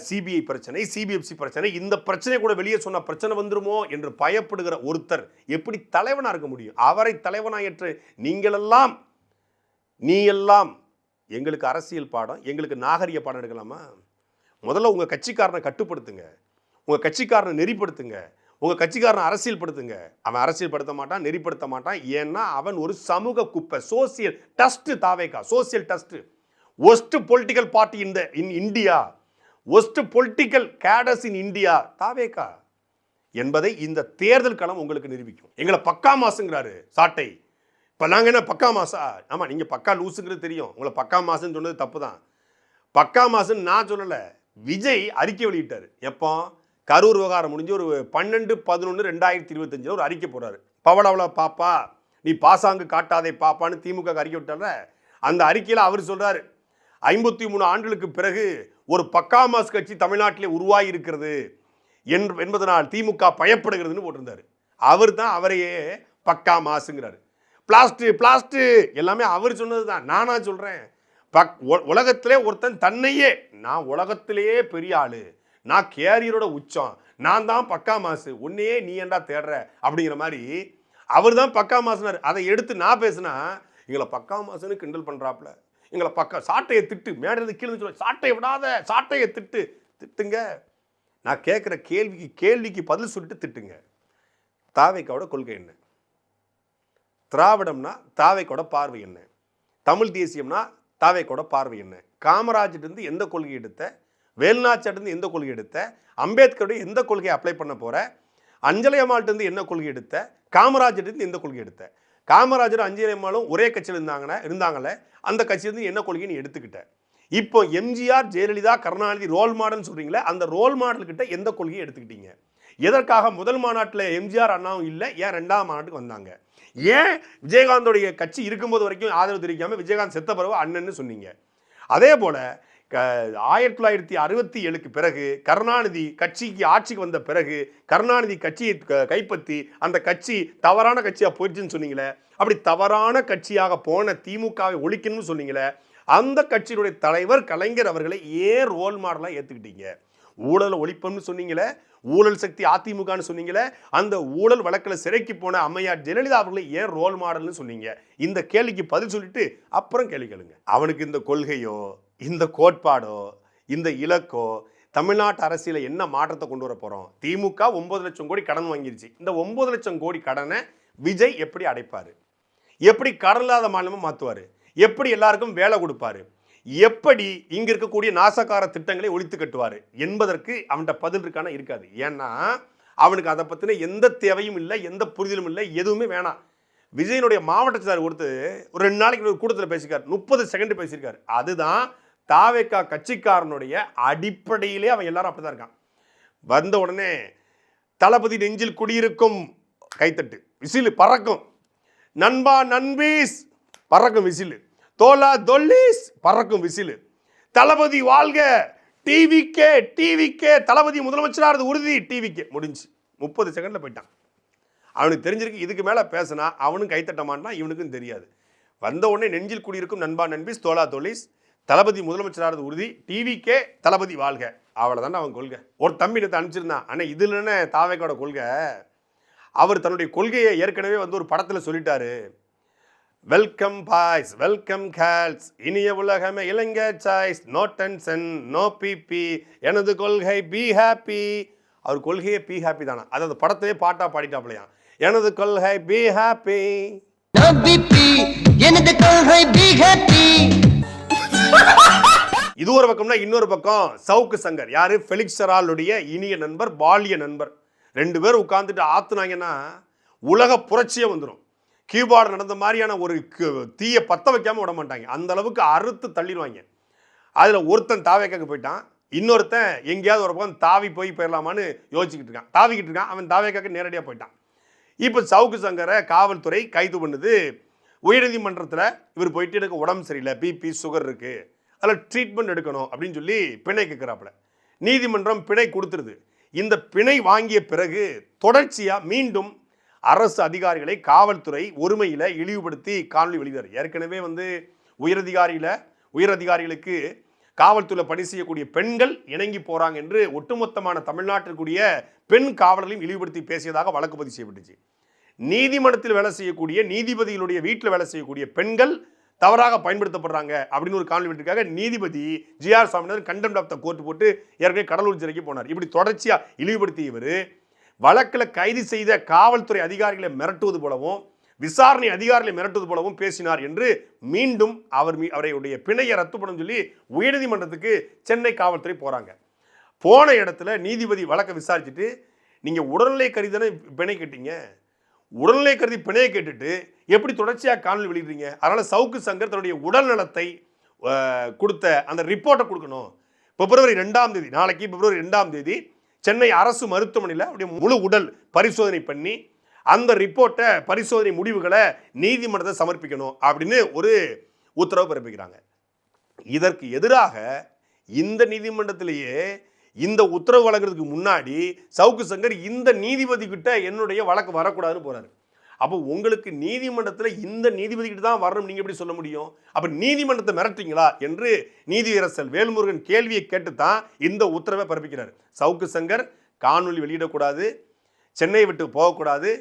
Speaker 1: CBI பிரச்சனை, CBFC பிரச்சனை, இந்த பிரச்சனை கூட வெளியே சொன்ன பிரச்சனை வந்துருமோ என்று பயப்படுகிற ஒருத்தர் எப்படி தலைவனா இருக்க முடியும்? அவரை தலைவனாயற்று நீ எல்லாம் எங்களுக்கு அரசியல் பாடம், எங்களுக்கு நாகரிக பாடம் எடுக்கலாமா? முதல்ல உங்க கட்சிக்காரனை கட்டுப்படுத்துங்க, உங்க கட்சிக்காரனை நெறிப்படுத்துங்க, உங்க கட்சிக்காரனை அரசியல் படுத்துங்க. அவன் அரசியல் படுத்த மாட்டான், நெறிப்படுத்த மாட்டான். ஏன்னா அவன் ஒரு சமூக குப்பை, social dust. TVK social dust, worst political party in India, worst political cadres in India TVK என்பதை இந்த தேர்தல் களம் உங்களுக்கு நிரூபிக்கும். எங்களை பக்கா மாசுங்கிறாரு சாட்டை. இப்போ நாங்கள் என்ன பக்கா மாசா? ஆமாம், நீங்கள் பக்கா லூசுங்கிறது தெரியும். உங்களை பக்கா மாசுன்னு சொன்னது தப்பு தான். பக்கா மாசுன்னு நான் சொல்லலை, விஜய் அறிக்கை வெளியிட்டார். எப்போ? கரூர் விவகாரம் முடிஞ்சு ஒரு 12/11/2025 ஒரு அறிக்கை போடுறாரு. பவளவள பாப்பா நீ பாசாங்கு காட்டாதே பாப்பான்னு திமுக அறிக்கை விட்டால, அந்த அறிக்கையில் அவர் சொல்றாரு 53 ஆண்டுகளுக்கு பிறகு ஒரு பக்கா மாஸ் கட்சி தமிழ்நாட்டிலே உருவாகி இருக்கிறது என்பதனால் திமுக பயப்படுகிறதுன்னு போட்டிருந்தாரு. அவர் தான் அவரையே பக்கா மாசுங்கிறாரு. பிளாஸ்ட் எல்லாமே அவர் சொன்னது தான், நானா சொல்றேன். உலகத்திலே ஒருத்தன் தன்னையே நான் உலகத்திலேயே பெரிய ஆளு, நான் கேரியரோட உச்சம், நான் தான் பக்கா மாசு, உன்னையே நீ ஏண்டா தேடுற அப்படிங்கிற மாதிரி அவர் தான் பக்கா மாசுனார். அதை எடுத்து நான் பேசினா எங்களை பக்கா மாசுன்னு கிண்டல் பண்றாப்புல, எங்களை பக்கா சாட்டையை திட்டு, மேடை கீழே சொல்ல சாட்டையை விடாத, சாட்டையை திட்டுங்க. நான் கேட்குற கேள்விக்கு பதில் சொல்லிட்டு திட்டுங்க. தாவேக்காவோட கொள்கை என்ன? திராவிடம்னா தாவேக்கோட பார்வை என்ன? தமிழ் தேசியம்னா தாவேக்கோட பார்வை என்ன? காமராஜிலிருந்து எந்த கொள்கை எடுத்த, வேலுநாச்சியார்லேருந்து எந்த கொள்கை எடுத்த, அம்பேத்கருடைய எந்த கொள்கையை அப்ளை பண்ண போற, அஞ்சலி அம்மாள்கிட்ட எந்த கொள்கை எடுத்த, காமராஜர்லேருந்து எந்த கொள்கை எடுத்த? காமராஜர் அஞ்சலி அம்மாளும் ஒரே கட்சியில் இருந்தாங்களே, அந்த கட்சியிலேருந்து என்ன கொள்கை நீ எடுத்துக்கிட்ட? இப்போ எம்ஜிஆர், ஜெயலலிதா, கருணாநிதி ரோல் மாடல்னு சொல்றீங்களே, அந்த ரோல் மாடல் கிட்ட எந்த கொள்கையை எடுத்துக்கிட்டீங்க? எதற்காக முதல் மாநாட்டில் எம்ஜிஆர் அண்ணாவும் இல்லை, ஏன் 2ஆம் மாநாட்டுக்கு வந்தாங்க? ஏன் விஜயகாந்தோடைய கட்சி இருக்கும்போது வரைக்கும் ஆதரவு தெரிவிக்காம விஜயகாந்த் செத்த பிறகு அண்ணன்னு சொன்னீங்க? அதே போல 1967க்கு பிறகு கருணாநிதி ஆட்சிக்கு வந்த பிறகு கருணாநிதி கட்சியை கைப்பற்றி அந்த கட்சி தவறான கட்சியா போயிடுச்சுன்னு சொன்னீங்களே, அப்படி தவறான கட்சியாக போன திமுகவை ஒழிக்கணும்னு சொன்னீங்களே, அந்த கட்சியினுடைய தலைவர் கலைஞர் அவர்களை ஏன் ரோல் மாடலாக ஏற்றுக்கிட்டீங்க? ஊழலை ஒழிப்போம்னு சொன்னீங்களே, ஊழல் சக்தி அதிமுகன்னு சொன்னீங்களே, அந்த ஊழல் வழக்கில் சிறைக்கு போன அம்மையார் ஜெயலலிதா அவர்களை ஏன் ரோல் மாடல்னு சொன்னீங்க? இந்த கேள்விக்கு பதில் சொல்லிட்டு அப்புறம் கேள்வி கேளுங்க. அவனுக்கு இந்த கொள்கையோ, இந்த கோட்பாடோ, இந்த இலக்கோ தமிழ்நாட்டு அரசியல என்ன மாற்றத்தை கொண்டு வர போறோம்? திமுக 9 லட்சம் கோடி கடன் வாங்கிருச்சு. இந்த 9 லட்சம் கோடி கடனை விஜய் எப்படி அடைப்பாரு? எப்படி கடன் இல்லாத மாநிலமா மாத்துவாரு? எப்படி எல்லாருக்கும் வேலை கொடுப்பாரு? எப்படி இங்க இருக்கக்கூடிய நாசகார திட்டங்களை ஒழித்து கட்டுவாரு என்பதற்கு அவன்கிட்ட பதில் இருக்காது. ஏன்னா அவனுக்கு அதை பத்தின எந்த தேவையும் இல்லை, எந்த புரிதலும் இல்லை, எதுவுமே வேணாம். விஜயனுடைய மாவட்ட செயலாளர் ஒரு 2 நாளைக்கு ஒரு கூட்டத்தில் பேசியிருக்காரு, 30 செகண்ட் பேசியிருக்காரு. அதுதான் தாவேக்கா கட்சிக்காரனுடைய அடிப்படையிலே அவன் எல்லாரும் அப்படிதான் இருக்கான். வந்த உடனே தளபதி நெஞ்சில் குடியிருக்கும் கைத்தட்டு, விசிலு பறக்கும், நண்பா நண்பீஸ் பறக்கும் விசிலு, தோலா தொல்லீஸ் பறக்கும் விசிலு, தளபதி வாழ்க, டிவிக்கே தளபதி முதலமைச்சராக உறுதி, டிவிக்கே முடிஞ்சு 30 செகண்ட்ல போயிட்டான். அவனுக்கு தெரிஞ்சிருக்கு இதுக்கு மேலே பேசினா அவனும் கைத்தட்ட மாட்டான், இவனுக்கும் தெரியாது. வந்த உடனே நெஞ்சில் குடியிருக்கும் நண்பா நண்பீஸ், தோலா தொல்லீஸ், தளபதி முதலமைச்சராக உறுதி, டிவிக்கே தளபதி வாழ்க, அவ்வளோதானே அவன் கொள்கை. ஒரு தம்பி நேற்று அனுப்பிச்சிருந்தான். ஆனால் இதில் என்ன தாவேக்கோட கொள்கை? அவர் தன்னுடைய கொள்கையை ஏற்கனவே ஒரு படத்தில் சொல்லிட்டாரு. வெல்கம் பாய்ஸ், வெல்கம் கேர்ள்ஸ், இனிய உலகமே இளைஞர் choice, no tension, no BP, எனது கொள்கை பி ஹாப்பி. அவர் கொள்கையே பி ஹாப்பி தானா? அது அந்த படத்தையே பாட்டா பாடிட்டாப்லையா, எனது கொள்கை பி ஹாப்பி, எனது கொள்கை பி ஹாப்பி. இது ஒரு பக்கம்னா இன்னொரு பக்கம் சவுக்கு சங்கர், யாரு? ஃபெலிக்ஸ் ஜெரால்டுடைய இனிய நண்பர், பாலிய நண்பர். 2 பேர் உட்கார்ந்துட்டு ஆத்துனாங்கன்னா உலக புரட்சியே வந்துடும். கியூபாடு நடந்த மாதிரியான ஒரு தீயை பற்ற வைக்காம விட மாட்டாங்க, அந்த அளவுக்கு அறுத்து தள்ளிடுவாங்க. அதில் ஒருத்தன் தாவேக்காக்கு போயிட்டான், இன்னொருத்தன் எங்கேயாவது ஒரு பக்கம் தாவி போயிடலாமான்னு யோசிச்சுக்கிட்டு இருக்கான், தாவிக்கிட்டு இருக்கான். அவன் தாவேக்காக்கு நேரடியாக போயிட்டான். இப்போ சவுக்கு சங்கரை காவல்துறை கைது பண்ணுது. உயர்நீதிமன்றத்தில் இவர் போயிட்டு எனக்கு உடம்பு சரியில்லை, பிபி சுகர் இருக்குது, அதில் ட்ரீட்மெண்ட் எடுக்கணும் அப்படின்னு சொல்லி பிணை கேட்குறாப்புல. நீதிமன்றம் பிணை கொடுத்துருது. இந்த பிணை வாங்கிய பிறகு தொடர்ச்சியாக மீண்டும் அரசு அதிகாரிகளை காவல்துறை ஒருமையில் இழிவுபடுத்தி காணொலி வெளியிடார். ஏற்கனவே உயரதிகாரிகளுக்கு காவல்துறை பணி செய்யக்கூடிய பெண்கள் இணங்கி போகிறாங்க என்று ஒட்டுமொத்தமான தமிழ்நாட்டிற்குரிய பெண் காவலர்களையும் இழிவுபடுத்தி பேசியதாக வழக்கு பதிவு செய்யப்பட்டுச்சு. நீதிமன்றத்தில் வேலை செய்யக்கூடிய நீதிபதிகளுடைய வீட்டில் வேலை செய்யக்கூடிய பெண்கள் தவறாக பயன்படுத்தப்படுறாங்க அப்படின்னு ஒரு காணொலி விட்டுருக்காங்க. நீதிபதி GR Saminathan contempt of the court போட்டு ஏற்கனவே கடலூர் சிறைக்கு போனார். இப்படி தொடர்ச்சியாக இழிவுபடுத்தியவர் வழக்கில் கைது செய்த காவல்துறை அதிகாரிகளை மிரட்டுவது போலவும் விசாரணை அதிகாரிகளை மிரட்டுவது போலவும் பேசினார் என்று மீண்டும் அவருடைய பிணையை ரத்து பண்ண சொல்லி உயர்நீதிமன்றத்துக்கு சென்னை காவல்துறை போறாங்க. போன இடத்துல நீதிபதி வழக்கை விசாரிச்சுட்டு நீங்கள் உடல்நிலை கருதி தானே பிணை கேட்டீங்க, உடல்நிலை கருதி பிணையை கேட்டுட்டு எப்படி தொடர்ச்சியாக காணொலி வெளியிடுறீங்க? அதனால் சவுக்கு சங்கர் தன்னுடைய உடல் நலத்தை கொடுத்த அந்த ரிப்போர்ட்டை கொடுக்கணும். பிப்ரவரி 2ஆம் தேதி, நாளைக்கு பிப்ரவரி 2ஆம் தேதி சென்னை அரசு மருத்துவமனையில் அப்படியே முழு உடல் பரிசோதனை பண்ணி அந்த ரிப்போர்ட்டை, பரிசோதனை முடிவுகளை நீதிமன்றத்தை சமர்ப்பிக்கணும் அப்படின்னு ஒரு உத்தரவு பிறப்பிக்கிறாங்க. இதற்கு எதிராக இந்த நீதிமன்றத்திலேயே இந்த உத்தரவு வழங்குறதுக்கு முன்னாடி சவுக்கு சங்கர் இந்த நீதிபதி கிட்ட என்னுடைய வழக்கு வரக்கூடாதுன்னு போறாரு. அப்போ உங்களுக்கு நீதிமன்றத்தில் இந்த நீதிபதி கிட்ட தான் வரணும் நீங்க எப்படி சொல்ல முடியும்? அப்ப நீதிமன்றத்தை மிரட்டுறீங்களா என்று நீதியரசர் வேல்முருகன் கேள்வியை கேட்டு தான் இந்த உத்தரவை பிறப்பிக்கிறார். சவுக்கு சங்கர் காணொலி வெளியிடக்கூடாது, சென்னையை விட்டு போகக்கூடாது.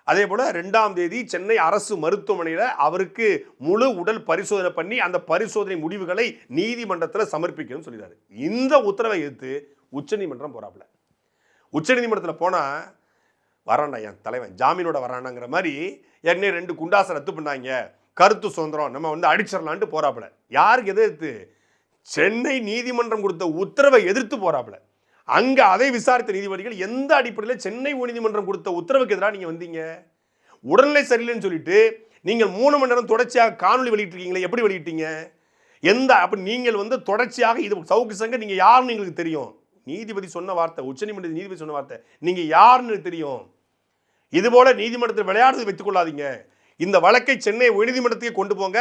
Speaker 1: அதே போல 2ஆம் தேதி சென்னை அரசு மருத்துவமனையில் அவருக்கு முழு உடல் பரிசோதனை பண்ணி அந்த பரிசோதனை முடிவுகளை நீதிமன்றத்தில் சமர்ப்பிக்கணும்னு சொல்லிடுறாரு. இந்த உத்தரவை எதிர்த்து உச்சநீதிமன்றம் போறாப்புல. உச்சநீதிமன்றத்தில் போனால் வராண்டா என் தலைவன் ஜாமீனோட வராண்டாங்கிற மாதிரி ஏற்கனவே 2 குண்டாசை ரத்து பண்ணாங்க, கருத்து சுதந்திரம் நம்ம அடிச்சிடலான்ட்டு போறாப்புல. யாருக்கு எதிர்த்து? சென்னை நீதிமன்றம் கொடுத்த உத்தரவை எதிர்த்து போறாப்புல. அங்க அதை விசாரித்த நீதிபதிகள் எந்த அடிப்படையில் சென்னை உயர்நீதிமன்றம் கொடுத்த உத்தரவுக்கு எதிராக நீங்க வந்தீங்க? உடல்நிலை சரியில்லைன்னு சொல்லிட்டு நீங்கள் 3 மணி நேரம் தொடர்ச்சியாக காணொலி வெளியிட்டிருக்கீங்களே, எப்படி வெளியிட்டீங்க? அப்ப நீங்கள் தொடர்ச்சியாக இது சவுக்கு சங்கர் நீங்க யாருன்னு எங்களுக்கு தெரியும். நீதிபதி சொன்ன வார்த்தை, உச்சநீதிமன்ற நீதிபதி சொன்ன வார்த்தை, நீங்க யாருன்னு தெரியும். இது போல நீதிமன்றத்தில் விளையாடுறது வைத்துக் கொள்ளாதீங்க. இந்த வழக்கை சென்னை உயர்நீதிமன்றத்துக்கு கொண்டு போங்க.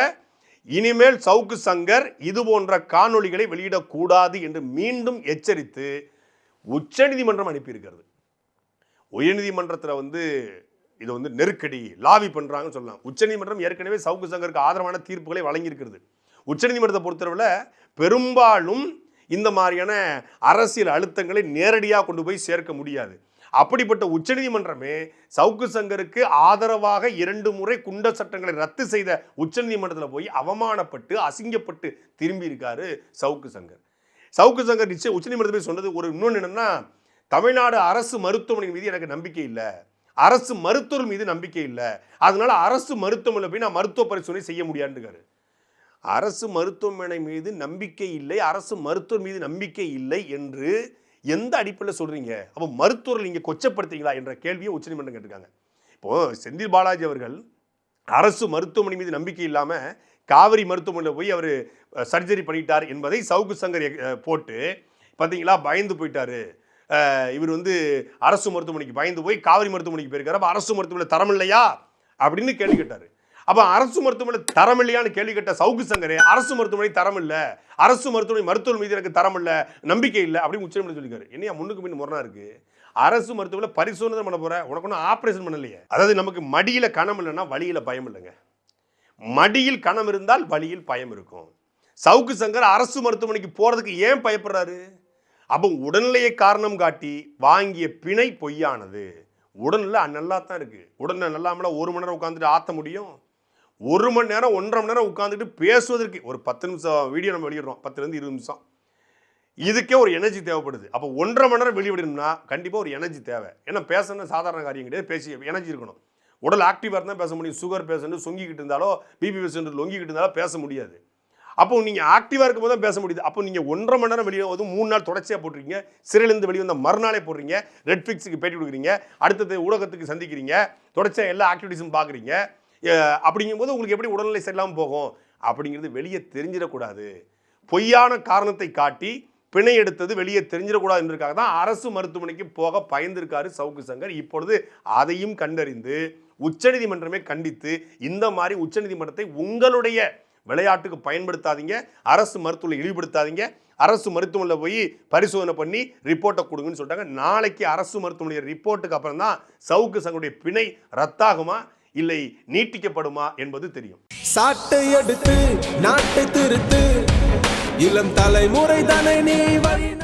Speaker 1: இனிமேல் சவுக்கு சங்கர் இது போன்ற காணொலிகளை வெளியிடக்கூடாது என்று மீண்டும் எச்சரித்து உச்சநீதிமன்றம் அனுப்பியிருக்கிறது. உயர்நீதிமன்றத்தில் இது நெருக்கடி லாபி பண்றாங்கன்னு சொல்லலாம். உச்சநீதிமன்றம் ஏற்கனவே சவுக்கு சங்கருக்கு ஆதரவான தீர்ப்புகளை வழங்கியிருக்கிறது. உச்சநீதிமன்றத்தை பொறுத்தளவில் பெரும்பாலும் இந்த மாதிரியான அரசியல் அழுத்தங்களை நேரடியாக கொண்டு போய் சேர்க்க முடியாது. அப்படிப்பட்ட உச்சநீதிமன்றமே சவுக்கு சங்கருக்கு ஆதரவாக 2 முறை குண்ட சட்டங்களை ரத்து செய்த உச்சநீதிமன்றத்தில் போய் அவமானப்பட்டு அசிங்கப்பட்டு திரும்பி இருக்காரு சவுக்கு சங்கர். சவுக்கு சங்கர் நிச்சயம் உச்சநீதிமன்றத்தில் சொன்னது இன்னொன்று என்னன்னா, தமிழ்நாடு அரசு மருத்துவமனை மீது எனக்கு நம்பிக்கை இல்லை, அரசு மருத்துவர் மீது நம்பிக்கை இல்லை, அதனால அரசு மருத்துவமனையில் போய் நான் மருத்துவ பரிசோதனை செய்ய முடியாதுன்னு. அரசு மருத்துவமனை மீது நம்பிக்கை இல்லை, அரசு மருத்துவர் மீது நம்பிக்கை இல்லை என்று எந்த அடிப்படையில் சொல்றீங்க? அப்போ மருத்துவர்கள் நீங்க கொச்சப்படுத்தீங்களா என்ற கேள்வியை உச்சநீதிமன்றம் கேட்டிருக்காங்க. இப்போ செந்தில் பாலாஜி அவர்கள் அரசு மருத்துவமனை மீது நம்பிக்கை இல்லாம காவிரி மருத்துவமனையில் போய் அவர் சர்ஜரி பண்ணிட்டார் என்பதை சவுக்கு சங்கர் போட்டு பார்த்தீங்களா, பயந்து போயிட்டாரு இவர் அரசு மருத்துவமனைக்கு பயந்து போய் காவிரி மருத்துவமனைக்கு போயிருக்காரு, அப்போ அரசு மருத்துவமனை தரம் இல்லையா அப்படின்னு கேள்வி கேட்டாரு. அப்ப அரசு மருத்துவமனை தரம் இல்லையான்னு கேள்வி கேட்ட சவுக்கு சங்கரே அரசு மருத்துவமனை தரம் இல்லை, அரசு மருத்துவமனை மீது எனக்கு தரம் இல்லை, நம்பிக்கை இல்லை அப்படின்னு உச்சநீதிமன்றம் சொல்லியிருக்காரு. என்னையா முன்னுக்கு பின் முரணா இருக்கு? அரசு மருத்துவமனை பரிசோதனை பண்ண போற, உனக்கு ஒன்றும் ஆப்ரேஷன் பண்ணலையே. அதாவது நமக்கு மடியில கணம் இல்லைன்னா வழியில பயம் இல்லைங்க. மடியில் கணம் இருந்தால் வழியில் பயம் இருக்கும். சவுக்கு சங்கர் அரசு மருத்துவமனைக்கு போறதுக்கு ஏன் பயப்படுறாரு? அப்போ உடல்நிலையை காரணம் காட்டி வாங்கிய பிணை பொய்யானது. உடல்நிலை நல்லா தான் இருக்கு. உடல்நிலை நல்லாமல 1 மணி நேரம் உட்காந்துட்டு ஆத்த முடியும்? 1 மணி நேரம் 1.5 மணி நேரம் உட்காந்துட்டு பேசுவதற்கு ஒரு 10 நிமிஷம் வீடியோ நம்ம வெளியிடுறோம், 10லேருந்து 20 நிமிஷம். இதுக்கே ஒரு எனர்ஜி தேவைப்படுது. அப்போ 1.5 மணி நேரம் வெளியிடணும்னா கண்டிப்பாக ஒரு எனர்ஜி தேவை. ஏன்னா பேசணும் சாதாரண காரியம் கிடையாது, பேசி எனர்ஜி இருக்கணும். உடல் ஆக்டிவாக இருந்தால் பேச முடியும். சுகர் பேஷண்ட் சொங்கிக்கிட்டு இருந்தாலோ, பிபி பேஷண்ட் லொங்கிக்கிட்டு இருந்தாலோ பேச முடியாது. அப்போ நீங்கள் ஆக்டிவாக இருக்கும் போது தான் பேச முடியுது. அப்போ நீங்கள் 1.5 மணி நேரம் வெளியே 3 நாள் தொடர்ச்சியாக போட்டுருக்கீங்க, சிறையிலேருந்து வெளியே வந்த மறுநாளே போடுறீங்க, நெட்ஃப்ளிக்ஸுக்கு பேட்டி கொடுக்குறீங்க, அடுத்தது ஊடகத்துக்கு சந்திக்கிறீங்க, தொடர்ச்சியாக எல்லா ஆக்டிவிட்டிஸும் பார்க்குறீங்க. அப்படிங்கும்போது உங்களுக்கு எப்படி உடல்நிலை சரியில்லாமல் போகும் அப்படிங்கிறது வெளியே தெரிஞ்சிடக்கூடாது. பொய்யான காரணத்தை காட்டி பிணை எடுத்தது வெளியே தெரிஞ்சிடக்கூடாது என்பதற்காக தான் அரசு மருத்துவமனைக்கு போக பயந்திருக்காரு சவுக்கு சங்கர். இப்பொழுது அதையும் கண்டறிந்து உச்சநீதிமன்றமே கண்டித்து இந்த மாதிரி உச்சநீதிமன்றத்தை உங்களுடைய விளையாட்டுக்கு பயன்படுத்தாதீங்க, அரசு மருத்துவமனை இழிவுபடுத்தாதீங்க, அரசு மருத்துவமனையில் போய் பரிசோதனை பண்ணி ரிப்போர்ட்டை கொடுங்கன்னு சொல்லிட்டாங்க. நாளைக்கு அரசு மருத்துவமனை ரிப்போர்ட்டுக்கு அப்புறம் தான் சவுக்கு சங்கருடைய பிணை ரத்தாகுமா இல்லை நீட்டிக்கப்படுமா என்பது தெரியும்.
Speaker 3: சாட்டை எடுத்து நாட்டை திருத்து, இளம் தலைமுறை தானே நீ வழி